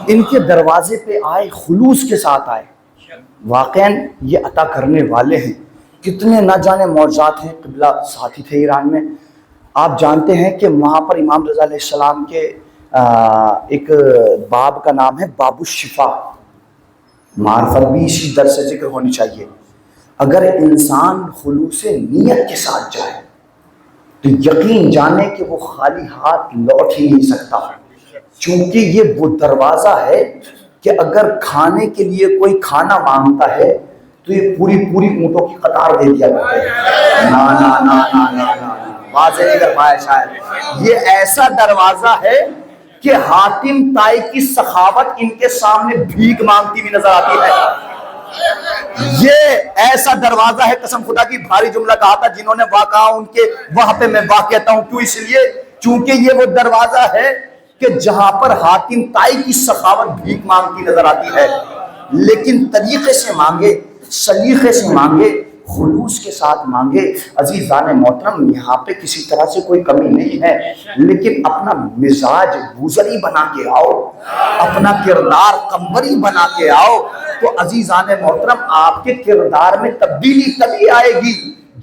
Speaker 3: ان کے دروازے پہ آئے، خلوص کے ساتھ آئے. واقعاً یہ عطا کرنے والے ہیں. کتنے نہ جانے معجزات ہیں. قبلہ ساتھی تھے ایران میں. آپ جانتے ہیں کہ وہاں پر امام رضا علیہ السلام کے ایک باب کا نام ہے باب الشفا. معرفت بھی اسی در سے ذکر ہونی چاہیے. اگر انسان خلوص نیت کے ساتھ جائے تو یقین جانے کہ وہ خالی ہاتھ لوٹ ہی نہیں سکتا، چونکہ یہ وہ دروازہ ہے کہ اگر کھانے کے لیے کوئی کھانا مانگتا ہے تو یہ پوری اونٹوں کی قطار دے دیا کرتا ہے. نا نا نا نا نا نا واضح نہیں کر پایا شاید. یہ ایسا دروازہ ہے کہ حاتم طائی کی سخاوت ان کے سامنے بھیک مانگتی ہوئی نظر آتی ہے. یہ ایسا دروازہ ہے، قسم خدا کی بھاری جملہ کہا تھا جنہوں نے واقعہ ان کے وہاں پہ میں واقع کہتا ہوں. کیوں؟ اس لیے چونکہ یہ وہ دروازہ ہے کہ جہاں پر حاتم طائی کی سخاوت بھیک مانگتی نظر آتی ہے. لیکن طریقے سے مانگے، سلیقے سے مانگے، خلوص کے ساتھ مانگے. عزیزان محترم، یہاں پہ کسی طرح سے کوئی کمی نہیں ہے، لیکن اپنا مزاج بوزری بنا کے آؤ، اپنا کردار قمبری بنا کے آؤ، تو عزیزان محترم آپ کے کردار میں تبدیلی تبھی آئے گی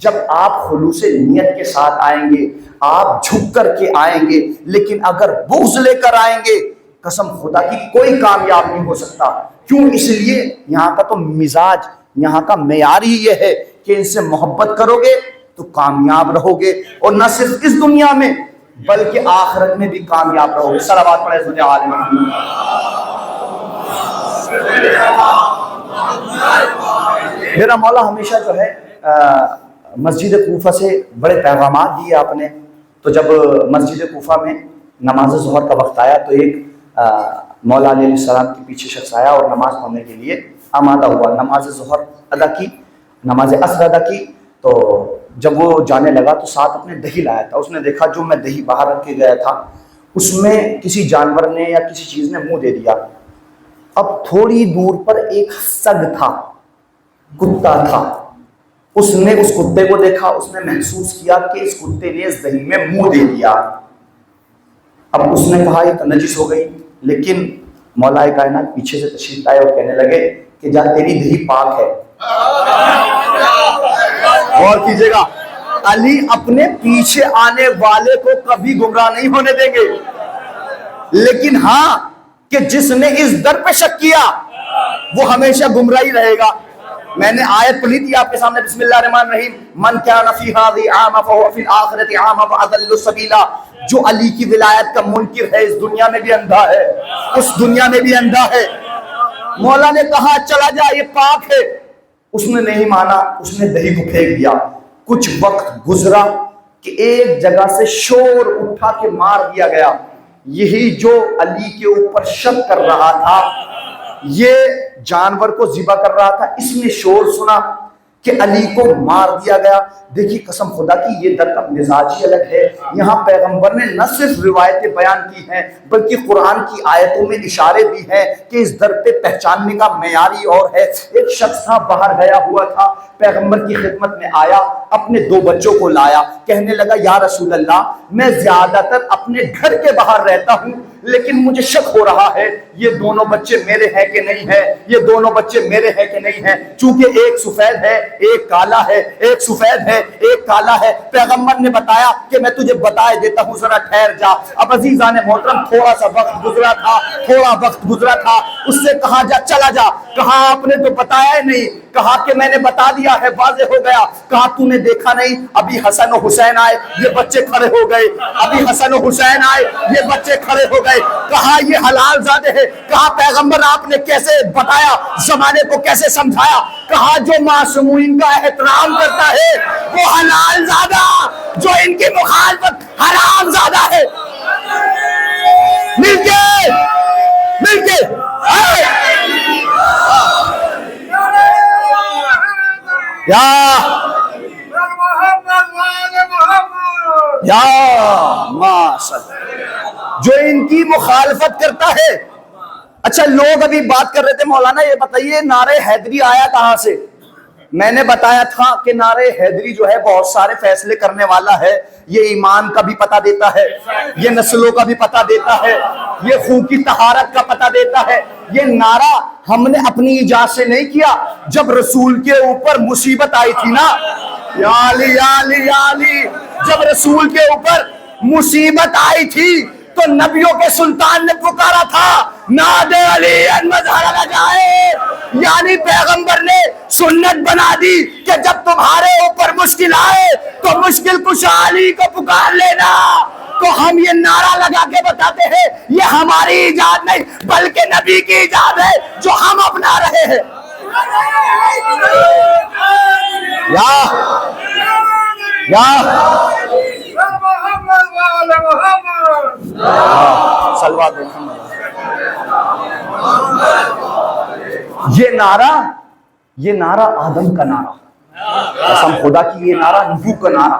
Speaker 3: جب آپ خلوص نیت کے ساتھ آئیں گے، آپ جھک کر کے آئیں گے. لیکن اگر بغض لے کر آئیں گے، قسم خدا کی کوئی کامیاب نہیں ہو سکتا. کیوں؟ اس لیے یہاں کا تو مزاج، یہاں کا معیار ہی یہ ہے کہ ان سے محبت کرو گے تو کامیاب رہو گے، اور نہ صرف اس دنیا میں بلکہ آخرت میں بھی کامیاب رہو گے. صلوات پڑھیں سید عالم محمد. میرا مولا ہمیشہ جو ہے مسجد کوفہ سے بڑے پیغامات دیے آپ نے. تو جب مسجد کوفہ میں نماز ظہر کا وقت آیا تو ایک مولا علیہ السلام کے پیچھے شخص آیا اور نماز پڑھنے کے لیے آمادہ ہوا. نماز ظہر ادا کی، نماز عصر ادا کی. تو جب وہ جانے لگا تو ساتھ اپنے دہی لایا تھا. اس نے دیکھا جو میں دہی باہر رکھ کے گیا تھا اس میں کسی جانور نے یا کسی چیز نے منہ دے دیا. اب تھوڑی دور پر ایک سگ تھا، کتا تھا. اس نے اس کتے کو دیکھا، اس نے محسوس کیا کہ اس کتے نے اس دہی میں منہ دے دیا. اب اس نے کہا یہ تو نجس ہو گئی. لیکن مولا کائنات پیچھے سے تشریف لائے اور کہنے لگے کہ جا تیری دہی پاک ہے. غور کیجیے گا، علی اپنے پیچھے آنے والے کو کبھی گمراہ نہیں ہونے دیں گے. لیکن ہاں کہ جس نے اس در پہ شک کیا وہ ہمیشہ گمراہی رہے گا. میں نے آیت پڑھی تھی آپ کے سامنے، بسم اللہ الرحمن الرحیم. من کان فی ھذہ اعمی فہو فی الآخرۃ اعمی واضل سبیلا. جو علی کی ولایت کا منکر ہے اس دنیا میں بھی اندھا ہے، اس دنیا میں بھی اندھا ہے. مولا نے کہا چلا جا یہ پاک ہے. اس نے نہیں مانا، اس نے دہی کو پھینک دیا. کچھ وقت گزرا کہ ایک جگہ سے شور اٹھا کے مار دیا گیا. یہی جو علی کے اوپر شک کر رہا تھا، یہ جانور کو ذبح کر رہا تھا، اس نے شور سنا کہ علی کو مار دیا گیا. دیکھیے قسم خدا کی یہ در کا مزاج ہی الگ ہے. یہاں پیغمبر نے نہ صرف روایتیں بیان کی ہیں بلکہ قرآن کی آیتوں میں اشارے بھی ہیں کہ اس در پہ پہچاننے کا معیاری اور ہے. ایک شخص تھا، باہر گیا ہوا تھا، پیغمبر کی خدمت میں آیا، اپنے 2 بچوں کو لایا. کہنے لگا یا رسول اللہ میں زیادہ تر اپنے گھر کے باہر رہتا ہوں، لیکن مجھے شک ہو رہا ہے یہ دونوں بچے میرے ہیں کہ نہیں ہیں، یہ دونوں بچے میرے ہیں کہ نہیں ہیں. چونکہ ایک سفید ہے ایک کالا ہے، ایک سفید ہے ایک کالا ہے. پیغمبر نے بتایا کہ میں تجھے بتائے دیتا ہوں، ذرا ٹھہر جا. اب عزیزان محترم تھوڑا سا وقت گزرا تھا، اس سے کہا جا چلا جا. کہا آپ نے تو بتایا ہی نہیں. کہا کہ میں نے بتا دیا ہے، واضح ہو گیا. کہا تو نے دیکھا نہیں، ابھی حسن و حسین آئے یہ بچے کھڑے ہو گئے، ابھی حسن و حسین آئے یہ بچے کھڑے ہو گئے. کہا یہ حلال زادے ہیں. کہا پیغمبر آپ نے کیسے بتایا، زمانے کو کیسے سمجھایا. کہا جو معصومین کا احترام کرتا ہے وہ حلال زادہ جو ان کی مخالفت حرام زادہ ہے. مل کے یا ماشاء اللہ جو ان کی مخالفت کرتا ہے. اچھا لوگ ابھی بات کر رہے تھے مولانا یہ بتائیے نعرہ حیدری آیا کہاں سے؟ میں نے بتایا تھا کہ نعرہ حیدری جو ہے بہت سارے فیصلے کرنے والا ہے. یہ ایمان کا بھی پتہ دیتا ہے, یہ نسلوں کا بھی پتہ دیتا ہے, یہ خون کی طہارت کا پتہ دیتا ہے. یہ نعرہ ہم نے اپنی ایجاد سے نہیں کیا. جب رسول کے اوپر مصیبت آئی تھی نا, یا علی یا علی یا علی, جب رسول کے اوپر مصیبت آئی تھی تو نبیوں کے سلطان نے پکارا تھا نادے علی مظہر لگائے, یعنی پیغمبر نے سنت بنا دی کہ جب تمہارے اوپر مشکل آئے تو مشکل کشا علی کو پکار لینا. تو ہم یہ نعرہ لگا کے بتاتے ہیں یہ ہماری ایجاد نہیں بلکہ نبی کی ایجاد ہے جو ہم اپنا رہے ہیں. یا صلوات محمد. یہ نعرہ آدم کا نعرہ, قسم خدا کی یہ نعرہ نوح کا نعرہ,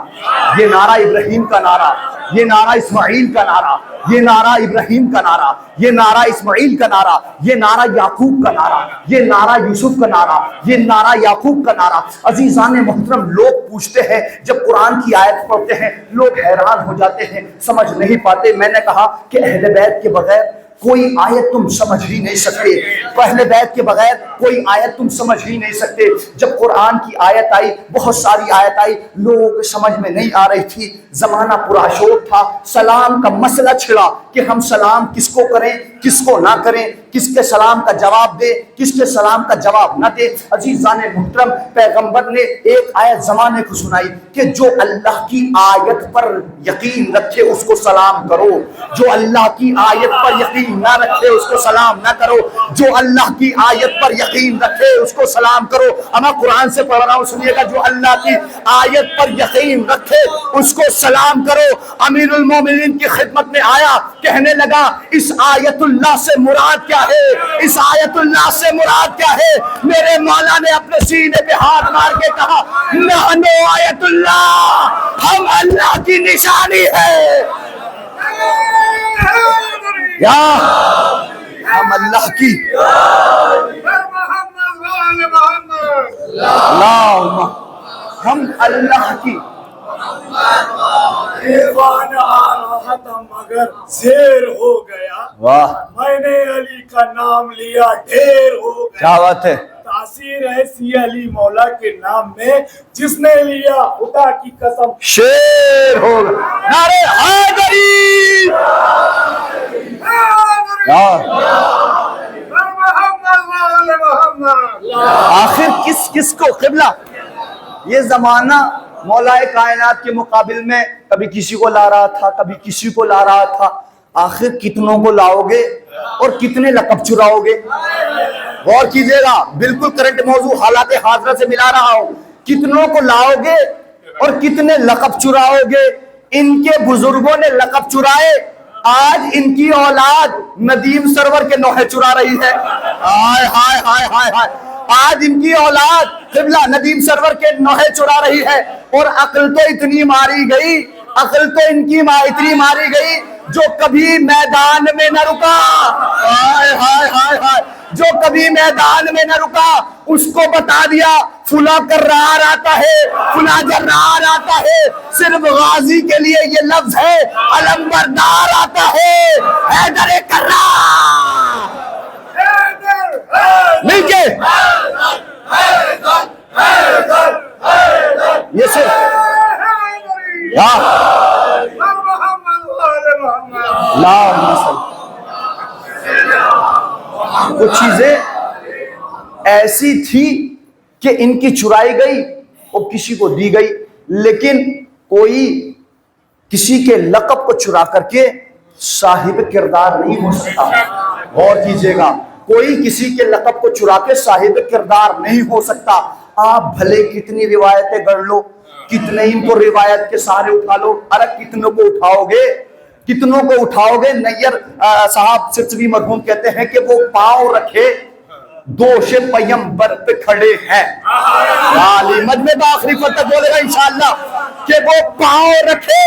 Speaker 3: یہ نعرہ ابراہیم کا نعرہ, یہ نعرہ اسماعیل کا نعرہ, یہ نعرہ ابراہیم کا نعرہ, یہ نعرہ اسماعیل کا نعرہ, یہ نعرہ یعقوب کا نعرہ, یہ نعرہ یوسف کا نعرہ, یہ نعرہ یعقوب کا نعرہ. عزیزان محترم لوگ پوچھتے ہیں جب قرآن کی آیت پڑھتے ہیں لوگ حیران ہو جاتے ہیں, سمجھ نہیں پاتے. میں نے کہا کہ اہل بیت کے بغیر کوئی آیت تم سمجھ ہی نہیں سکتے, پہلے بیت کے بغیر کوئی آیت تم سمجھ ہی نہیں سکتے. جب قرآن کی آیت آئی, بہت ساری آیت آئی, لوگوں کو سمجھ میں نہیں آ رہی تھی. زمانہ پراشور تھا, سلام کا مسئلہ چھڑا کہ ہم سلام کس کو کریں کس کو نہ کریں, کس کے سلام کا جواب دے کس کے سلام کا جواب نہ دے. عزیزان محترم پیغمبر نے ایک آیت زمانے کو سنائی کہ جو اللہ کی آیت پر یقین رکھے اس کو سلام کرو, جو اللہ کی آیت پر یقین نہ رکھے اس کو سلام نہ کرو, جو اللہ کی آیت پر یقین رکھے اس کو سلام کرو. میں قرآن سے پڑھ رہا ہوں سنیے گا, جو اللہ کی آیت پر یقین رکھے اس کو سلام کرو. امیر المومنین کی خدمت میں آیا, کہنے لگا اس آیت اللہ سے مراد کیا ہے, اس آیت اللہ سے مراد کیا ہے؟ میرے مولا نے اپنے سینے پہ ہاتھ مار کے کہا نحنو آیت اللہ, ہم اللہ کی نشانی ہے. یا ہم اللہ کی ہم اللہ کی
Speaker 4: مگر زیر ہو گیا,
Speaker 3: واہ
Speaker 4: میں نے علی کا نام لیا ڈھیر ہو گیا.
Speaker 3: کیا بات ہے,
Speaker 4: تاثیر ایسی علی مولا کے نام میں جس نے لیا خدا کی قسم
Speaker 3: شیر ہو گیا. نعرے حیدری, آخر کس کس کو قبلہ. یہ زمانہ مولا کائنات کے مقابل میں کبھی کسی کو لا رہا تھا کبھی کسی کو لا رہا تھا. آخر کتنوں کو لاؤ گے اور کتنے لقب چراؤ گے؟ غور کیجئے گا, بالکل کرنٹ موضوع حالات حاضرہ سے ملا رہا ہوں. کتنوں کو لاؤ گے اور کتنے لقب چراؤ گے؟ ان کے بزرگوں نے لقب چرائے, آج ان کی اولاد ندیم سرور کے نوحے چرا رہی ہے. ہائے ہائے ہائے ہائے ہائے, آج ان کی اولاد قبلہ ندیم سرور کے نوحے چرا رہی ہے. اور عقل تو اتنی ماری گئی, عقل تو ان کی اتنی ماری گئی جو کبھی میدان میں نہ رکا. ہائے ہائے ہائے ہائے, جو کبھی میدان میں نہ رکا اس کو بتا دیا فلاں کرار آتا ہے فلاں جرار آتا ہے. صرف غازی کے لیے یہ لفظ ہے علمبردار آتا ہے حیدر کرار. مل کے یہ صرف کچھ چیزیں ایسی تھی کہ ان کی چرائی گئی اور کسی کو دی گئی, لیکن کوئی کسی کے لقب کو چرا کر کے صاحب کردار نہیں ہو سکتا. غور کیجئے گا, کوئی کسی کے لقب کو چرا کے صاحب کردار نہیں ہو سکتا. آپ بھلے کتنی روایتیں گڑھ لو, کتنے ان کو روایت کے سارے اٹھا لو. ارے کتنوں کو اٹھاؤ گے, کتنوں کو اٹھاؤ گے؟ نیر صاحب سرسوی مرحوم کہتے ہیں کہ وہ پاؤں رکھے دوش پیمبر پہ کھڑے ہیں. علی مجمع آخری فتح بولے گا انشاءاللہ کہ وہ پاؤں رکھے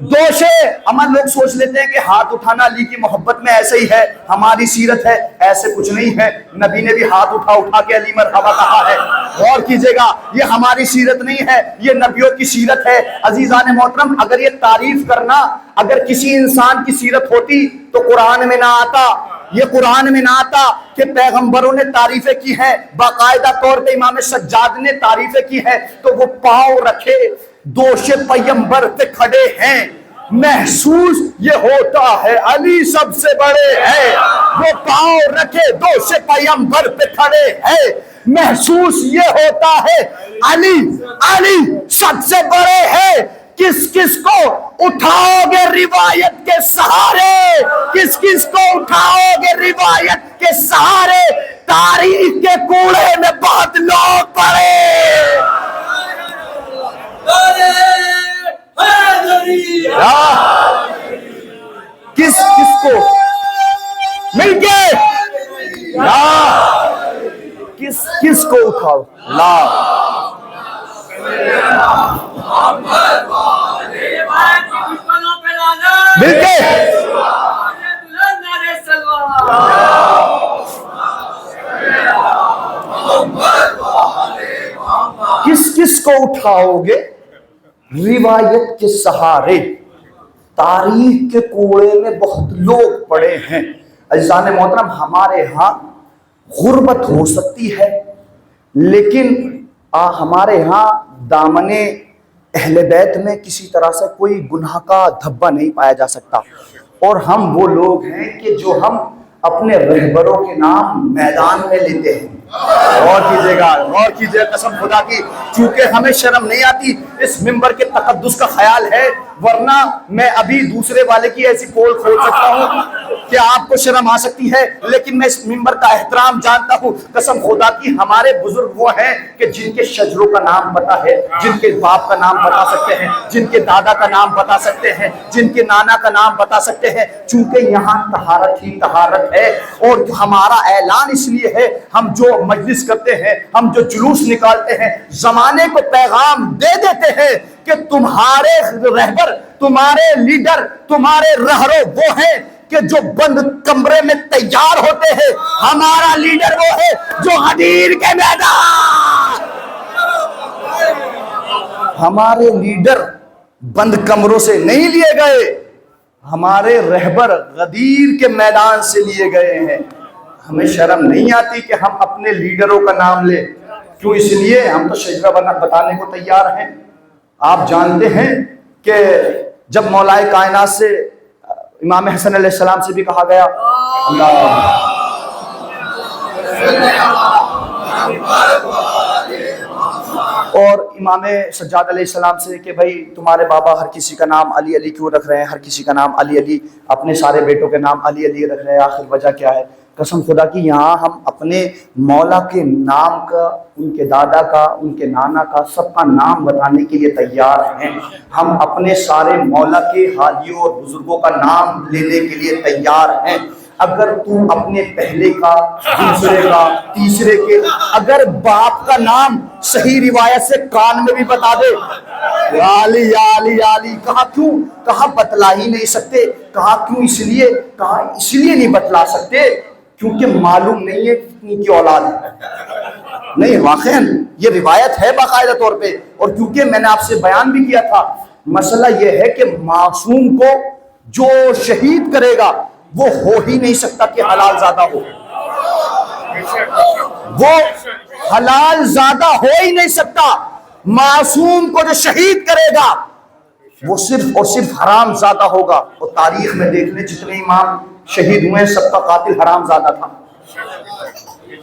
Speaker 3: دوشے. ہم لوگ سوچ لیتے ہیں کہ ہاتھ اٹھانا علی کی محبت میں ایسے ہی ہے, ہماری سیرت ہے. ایسے کچھ نہیں ہے. نبی نے بھی ہاتھ اٹھا کے علی مرحبا کہا ہے. غور کیجئے گا, یہ ہماری سیرت نہیں ہے, یہ نبیوں کی سیرت ہے. عزیزان محترم, اگر یہ تعریف کرنا اگر کسی انسان کی سیرت ہوتی تو قرآن میں نہ آتا. یہ قرآن میں نہ آتا کہ پیغمبروں نے تعریفیں کی ہیں, باقاعدہ طور پہ امام سجاد نے تعریفیں کی ہیں. تو وہ پاؤں رکھے دوش پیمبر پہ کھڑے ہیں. محسوس یہ ہوتا ہے علی سب سے بڑے ہیں. وہ پاؤں رکھے دوش پیمبر پہ کھڑے ہیں. محسوس یہ ہوتا ہے علی سب سے بڑے ہیں. کس کس کو اٹھاؤ گے روایت کے سہارے, کس کس کو اٹھاؤ گے روایت کے سہارے. تاریخ کے کوڑے میں بہت لوگ پڑے. کس کس کو مل کے کس کس کو اٹھاؤ لا مل کے کس کس کو اٹھاؤ گے روایت کے سہارے. تاریخ کے کوڑے میں بہت لوگ پڑے ہیں. عزیزان محترم, ہمارے ہاں غربت ہو سکتی ہے لیکن ہمارے ہاں دامن اہل بیت میں کسی طرح سے کوئی گناہ کا دھبا نہیں پایا جا سکتا. اور ہم وہ لوگ ہیں کہ جو ہم اپنے رہبروں کے نام میدان میں لیتے ہیں. غور کیجئے گا, غور کیجئے, قسم خدا کی, چونکہ ہمیں شرم نہیں آتی اس ممبر کے تقدس کا خیال ہے, ورنہ میں ابھی دوسرے والے کی ایسی پول کھول سکتا ہوں کہ آپ کو شرم آ سکتی ہے, لیکن میں اس ممبر کا احترام جانتا ہوں. قسم خدا کی, ہمارے بزرگ وہ ہیں کہ جن کے شجروں کا نام پتا ہے, جن کے باپ کا نام بتا سکتے ہیں, جن کے دادا کا نام بتا سکتے ہیں, جن کے نانا کا نام بتا سکتے ہیں. چونکہ یہاں طہارت ہی طہارت ہے, اور ہمارا اعلان اس لیے ہے, ہم جو مجلس کرتے ہیں, ہم جو جلوس نکالتے ہیں, زمانے کو پیغام دے دیتے ہیں کہ تمہارے رہبر, تمہارے لیڈر, تمہارے رہرو وہ ہیں کہ جو بند کمرے میں تیار ہوتے ہیں. ہمارا لیڈر وہ ہے جو غدیر کے میدان. ہمارے لیڈر بند کمروں سے نہیں لیے گئے, ہمارے رہبر غدیر کے میدان سے لیے گئے ہیں. ہمیں شرم نہیں آتی کہ ہم اپنے لیڈروں کا نام لیں. کیوں؟ اس لیے ہم تو شجرہ بتانے کو تیار ہیں. آپ جانتے ہیں کہ جب مولا کائنات سے امام حسن علیہ السلام سے بھی کہا گیا اور امام سجاد علیہ السلام سے کہ بھائی تمہارے بابا ہر کسی کا نام علی علی کیوں رکھ رہے ہیں, ہر کسی کا نام علی علی, اپنے سارے بیٹوں کے نام علی علی رکھ رہے ہیں, آخر وجہ کیا ہے؟ قسم خدا کی, یہاں ہم اپنے مولا کے نام کا, ان کے دادا کا, ان کے نانا کا, سب کا نام بتانے کے لیے تیار ہیں. ہم اپنے سارے مولا کے حاجیوں اور بزرگوں کا نام لینے کے لیے تیار ہیں. اگر تم اپنے پہلے کا, دوسرے کا, تیسرے کے, اگر باپ کا نام صحیح روایت سے کان میں بھی بتا دے, علی علی علی, کہا کیوں؟ کہا بتلا ہی نہیں سکتے. کہا کیوں؟ اس لیے, کہا اس لیے نہیں بتلا سکتے کیونکہ معلوم نہیں ہے کتنی کی اولاد ہے. نہیں, واقعاً یہ روایت ہے باقاعدہ طور پہ. اور کیونکہ میں نے آپ سے بیان بھی کیا تھا, مسئلہ یہ ہے کہ معصوم کو جو شہید کرے گا وہ ہو ہی نہیں سکتا کہ حلال زادہ ہو. وہ حلال زادہ ہو ہی نہیں سکتا. معصوم کو جو شہید کرے گا وہ صرف اور صرف حرام زادہ ہوگا. اور تاریخ میں دیکھ لیں جتنے امام شہید ہوئے ہیں سب کا قاتل حرام زادہ تھا.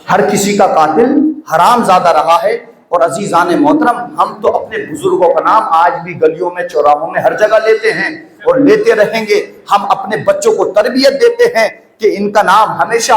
Speaker 3: ہر کسی کا قاتل حرام زادہ رہا ہے. اور عزیزان محترم, ہم تو اپنے بزرگوں کا نام آج بھی گلیوں میں, چوراہوں میں, ہر جگہ لیتے ہیں اور لیتے رہیں گے. ہم اپنے بچوں کو تربیت دیتے ہیں کہ ان کا نام ہمیشہ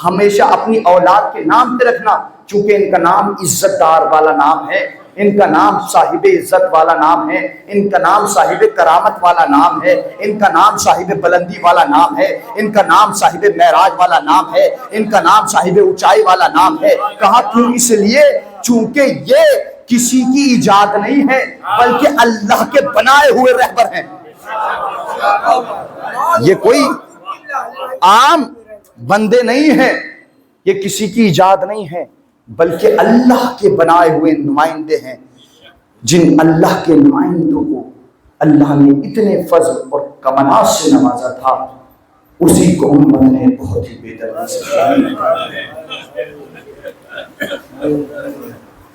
Speaker 3: ہمیشہ اپنی اولاد کے نام پہ رکھنا, چونکہ ان کا نام عزت دار والا نام ہے. ان کا نام صاحب عزت والا نام ہے، ان کا نام صاحب کرامت والا نام ہے، ان کا نام صاحب بلندی والا نام ہے، ان کا نام صاحب معراج والا نام ہے، ان کا نام صاحب اونچائی والا نام ہے۔ کہا کیوں؟ اس لیے چونکہ یہ کسی کی ایجاد نہیں ہے بلکہ اللہ کے بنائے ہوئے رہبر ہیں۔ یہ کوئی عام بندے نہیں ہیں، یہ کسی کی ایجاد نہیں ہے بلکہ اللہ کے بنائے ہوئے نمائندے ہیں، جن اللہ کے نمائندوں کو اللہ نے اتنے فضل اور کمالات سے نوازا تھا، اسی کو امت نے بہت ہی بہتر سے۔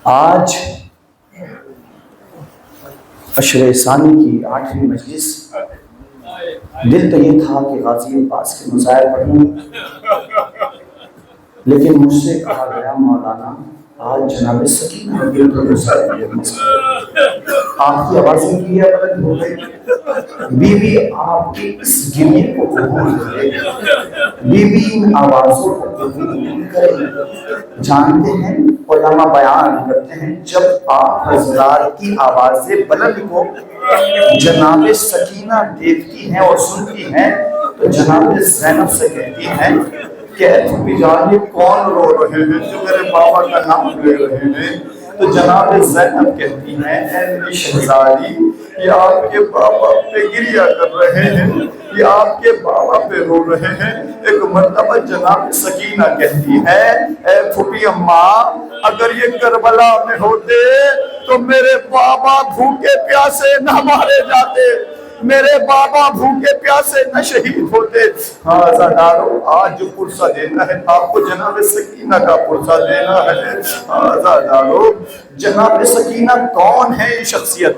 Speaker 3: آج عشر ثانی کی 8ویں مجلس، دل تو یہ تھا کہ غازی عباس کے مظاہر پڑھوں، لیکن مجھ سے کہا گیا مولانا آج جناب سکینہ رضی اللہ عنہ آپ کی آوازیں کی ہے بلند ہو گئی، بیوی آپ کی اس گریے کو قبول کرے، بیوی ان آوازوں کو قبول کرے۔ جانتے ہیں علماء بیان کرتے ہیں جب آپ حضرات کی آوازیں بلند کو جناب سکینہ دیکھتی ہیں اور سنتی ہیں تو جناب زینب سے کہتی ہیں کہ تم جان یہ کون رو رہے ہیں جو میرے بابا کا نام لے رہے ہیں؟ تو جناب زینب کہتی ہیں اے میری شہزادی یہ آپ کے بابا پہ گریہ کر رہے ہیں، یہ آپ کے بابا پہ رو رہے ہیں۔ ایک مرتبہ جناب سکینہ کہتی ہے اے پھوپھی اماں اگر یہ کربلا میں ہوتے تو میرے بابا بھوکے پیاسے نہ مارے جاتے، میرے بابا بھوکے پیاسے نہ شہید ہوتے۔ آزادارو آج جو پرسہ دینا ہے آپ کو جناب سکینہ کا پرسہ دینا ہے۔ آزادارو جناب سکینہ کون ہے یہ شخصیت؟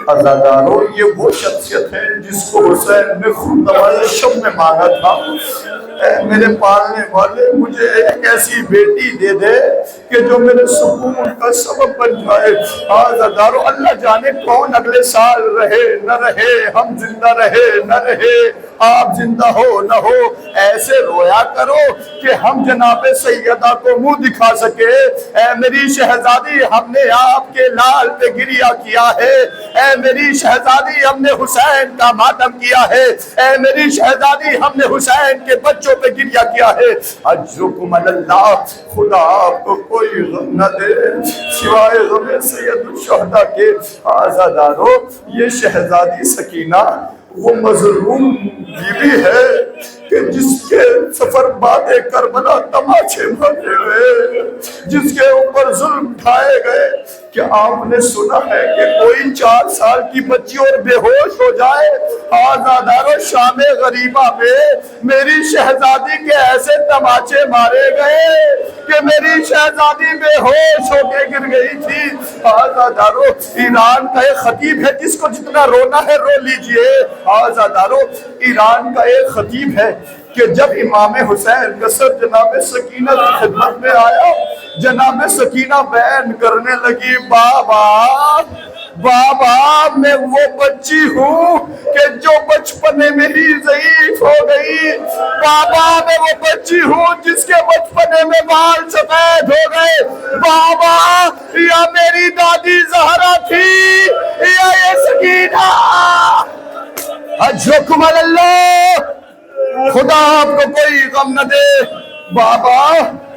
Speaker 3: آزادارو یہ وہ شخصیت ہے جس کو حسین نے خود نواز شب میں مانگا تھا، اے میرے پالنے والے مجھے ایک ایسی بیٹی دے دے کہ جو میرے سکون کا سبب بن جائے۔ آزادارو اللہ جانے کون اگلے سال رہے نہ رہے، ہم زندہ رہے نہ رہے، آپ زندہ ہو نہ ہو، ایسے رویا کرو کہ ہم جناب سیدہ کو منہ دکھا سکے۔ اے میری شہزادی ہم نے آپ کے لال پہ گریہ کیا ہے، اے میری شہزادی ہم نے حسین کا ماتم کیا ہے، اے میری شہزادی ہم نے حسین کے بچوں پہ گریہ کیا ہے۔ اجرکم اللہ خدا آپ کو کوئی غم نہ دے سوائے غم سید الشہداء کے۔ آزادارو یہ شہزادی سکینہ وہ مظلوم بیوی ہے کہ جس کے سفر باد کربلا تماچے مارے گئے، جس کے اوپر ظلم اٹھائے گئے۔ کہ آپ نے سنا ہے کہ کوئی 4 سال کی بچی اور بے ہوش ہو جائے؟ آزادارو شام غریبہ میں میری شہزادی کے ایسے تماچے مارے گئے کہ میری شہزادی بے ہوش ہو کے گر گئی تھی۔ آزادارو ایران کا ایک خطیب ہے جس کو جتنا رونا ہے رو لیجئے۔ آزادارو ایران کا ایک خطیب ہے کہ جب امام حسین کا سر جناب سکینہ کی خدمت میں آیا، جناب سکینہ بیان کرنے لگی بابا بابا میں وہ بچی ہوں کہ جو بچپنے میں ہی ضعیف ہو گئی، بابا میں وہ بچی ہوں جس کے بچپنے میں بال سفید ہو گئے، بابا یا میری دادی زہرا تھی یا یہ سکینہ۔ اجرکم اللہ خدا آپ کو کوئی غم نہ دے۔ بابا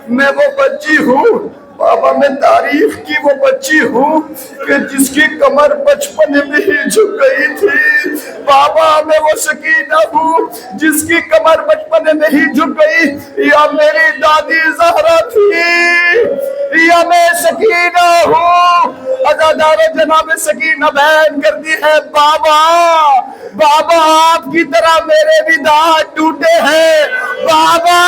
Speaker 3: میں وہ بچی ہوں، بابا میں تاریخ کی وہ بچی ہوں کہ جس کی کمر بچپنے میں ہی جھک گئی تھی، بابا میں وہ سکینہ ہوں جس کی کمر بچپنے میں ہی جھک گئی، یا میری دادی زہرا تھی یا میں سکینہ ہوں۔ عزادارو جناب سکینہ بیان کرتی ہے بابا بابا آپ کی طرح میرے بھی دانت ٹوٹے ہیں، بابا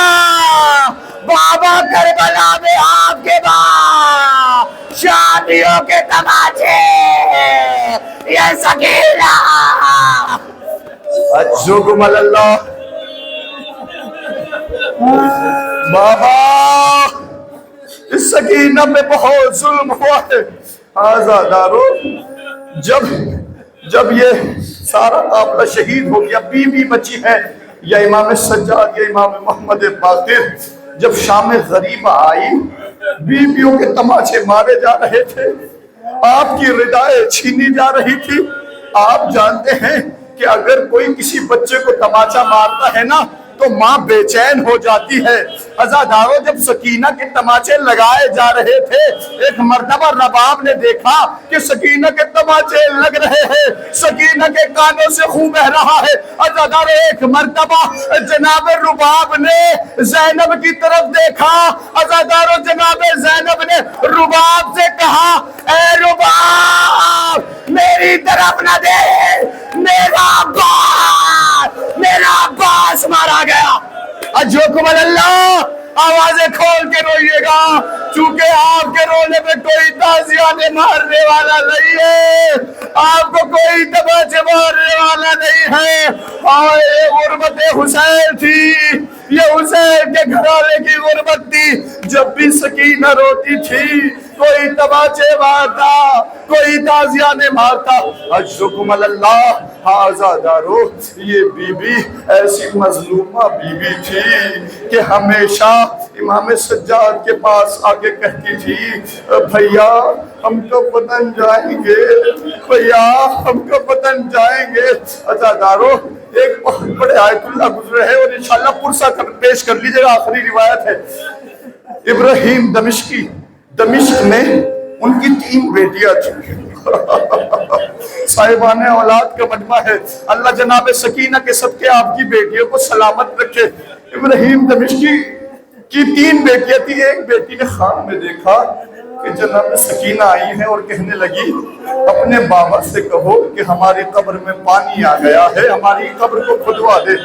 Speaker 3: بابا کربلا میں آپ کے بعد شادیوں کے تماچے، یہ سکینہ۔ اجرکم اللہ بابا اس سکینہ میں بہت ظلم ہوا ہے۔ آزادارو جب یہ سارا قافلہ شہید ہو گیا، بیوی بچی ہے یا امام سجاد یا امام محمد باقر، جب شام غریبہ آئی بیویوں کے تماچے مارے جا رہے تھے، آپ کی ردائیں چھینی جا رہی تھی. آپ جانتے ہیں کہ اگر کوئی کسی بچے کو تماچا مارتا ہے نا تو ماں بے چین ہو جاتی ہے. عزاداروں جب سکینہ کے تماچے لگائے جا رہے تھے ایک مرتبہ رباب نے دیکھا کہ سکینہ کے تماچے لگ رہے ہیں, سکینہ کے کانوں سے خون بہ رہا ہے. عزاداروں ایک مرتبہ جناب رباب نے زینب کی طرف دیکھا. عزاداروں جناب زینب نے رباب سے کہا اے رباب میری طرف نہ دے, میرا عباس مارا گیا. اجوکم اللہ, آوازیں کھول کے روئیے گا چونکہ آپ کے رونے پہ کوئی تازیانے مارنے والا نہیں ہے, آپ کو کوئی تماچے مارنے والا نہیں ہے. اور یہ غربت حسین تھی, یہ حسین کے گھرانے کی غربت تھی. جب بھی سکینہ روتی تھی کوئی تماچے مارتا, کوئی تازیانے مارتا. اجرکم اللہ. عزادارو یہ بی بی ایسی مظلومہ بی بی تھی کہ ہمیشہ امام سجاد کے پاس آگے کہتی تھی بھیا ہم کو وطن جائیں گے, بھیا ہم کو وطن جائیں گے. عزادارو ایک بہت بڑے آیت اللہ گزرے ہیں اور انشاءاللہ پرسہ پیش کر لیجئے گا. آخری روایت ہے ابراہیم دمشقی, دمشق میں ان کی 3 بیٹیاں تھیں. صاحبان اولاد کا مجمع ہے. اللہ جناب سکینہ کے صدقے آپ کی بیٹیوں کو سلامت رکھے. ابراہیم دمشقی کی 3 بیٹیاں تھی. ایک بیٹی نے خواب میں دیکھا کہ جناب سکینہ آئی ہے اور کہنے لگی اپنے بابا سے کہو کہ ہماری قبر میں پانی آ گیا ہے, ہماری قبر کو کھدوا دے.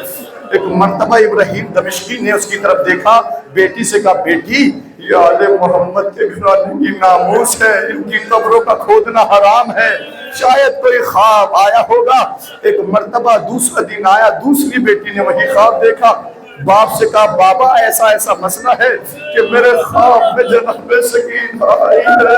Speaker 3: ایک مرتبہ ابراہیم دمشقی نے اس کی طرف دیکھا, بیٹی سے کہا بیٹی یہ آل محمد کے گھرانے کی ناموس ہے, ان کی قبروں کا کھودنا حرام ہے. شاید کوئی خواب آیا ہوگا. ایک مرتبہ دوسرا دن آیا, دوسری بیٹی نے وہی خواب دیکھا. باپ سے کہا بابا ایسا ایسا مسئلہ ہے کہ میرے خواب میں جناب سکینہ آئی ہے,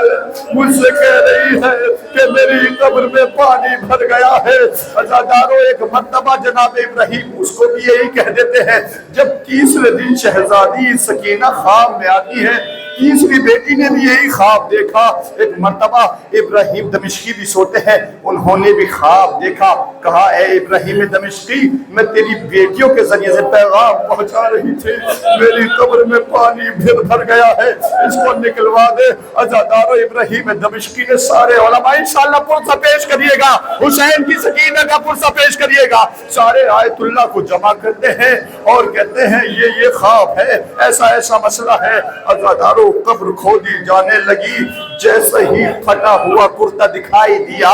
Speaker 3: مجھ سے کہہ رہی ہے کہ میری قبر میں پانی بھر گیا ہے. عزاداروں ایک مرتبہ جناب ابراہیم اس کو بھی یہی کہہ دیتے ہیں. جب تیسرے دن شہزادی سکینہ خواب میں آتی ہے, تیسری بیٹی نے بھی یہی خواب دیکھا. ایک مرتبہ ابراہیم دمشقی بھی سوتے ہیں, انہوں نے بھی خواب دیکھا. کہا اے ابراہیم دمشقی میں تیری بیٹیوں کے ذریعے سے پیغام پہنچا رہی تھی, میری قبر میں پانی بھر گیا ہے, اس کو نکلوا دے. عزادارو ابراہیم دمشقی نے سارے علماء انشاءاللہ پرسہ پیش کریے گا, حسین کی سکینہ کا پرسہ پیش کریے گا, سارے آیت اللہ کو جمع کرتے ہیں اور کہتے ہیں یہ خواب ہے, ایسا ایسا مسئلہ ہے. عزادارو قبر کھودی جانے لگی, جیسے ہی پھٹا ہوا کرتا دکھائی دیا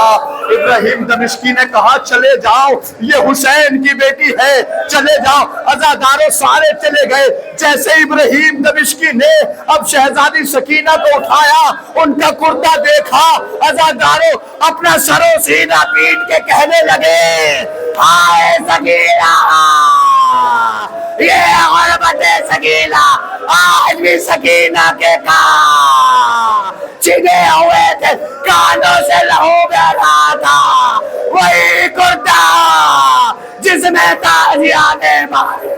Speaker 3: ابراہیم دمشقی نے کہا چلے جاؤ یہ حسین کی بیٹی ہے, چلے جاؤ. عزاداروں سارے چلے گئے. جیسے ابراہیم دمشقی نے اب شہزادی سکینہ کو اٹھایا, ان کا کرتا دیکھا, عزاداروں اپنا سر و سینہ پیٹ کے کہنے لگے آئے سکینہ, یہ غربت سکینہ, آج بھی سکینہ کے کان چھنے ہوئے تھے, کانوں سے لہو بہ رہا تھا, وہی کرتا جس میں تازیانے مارے.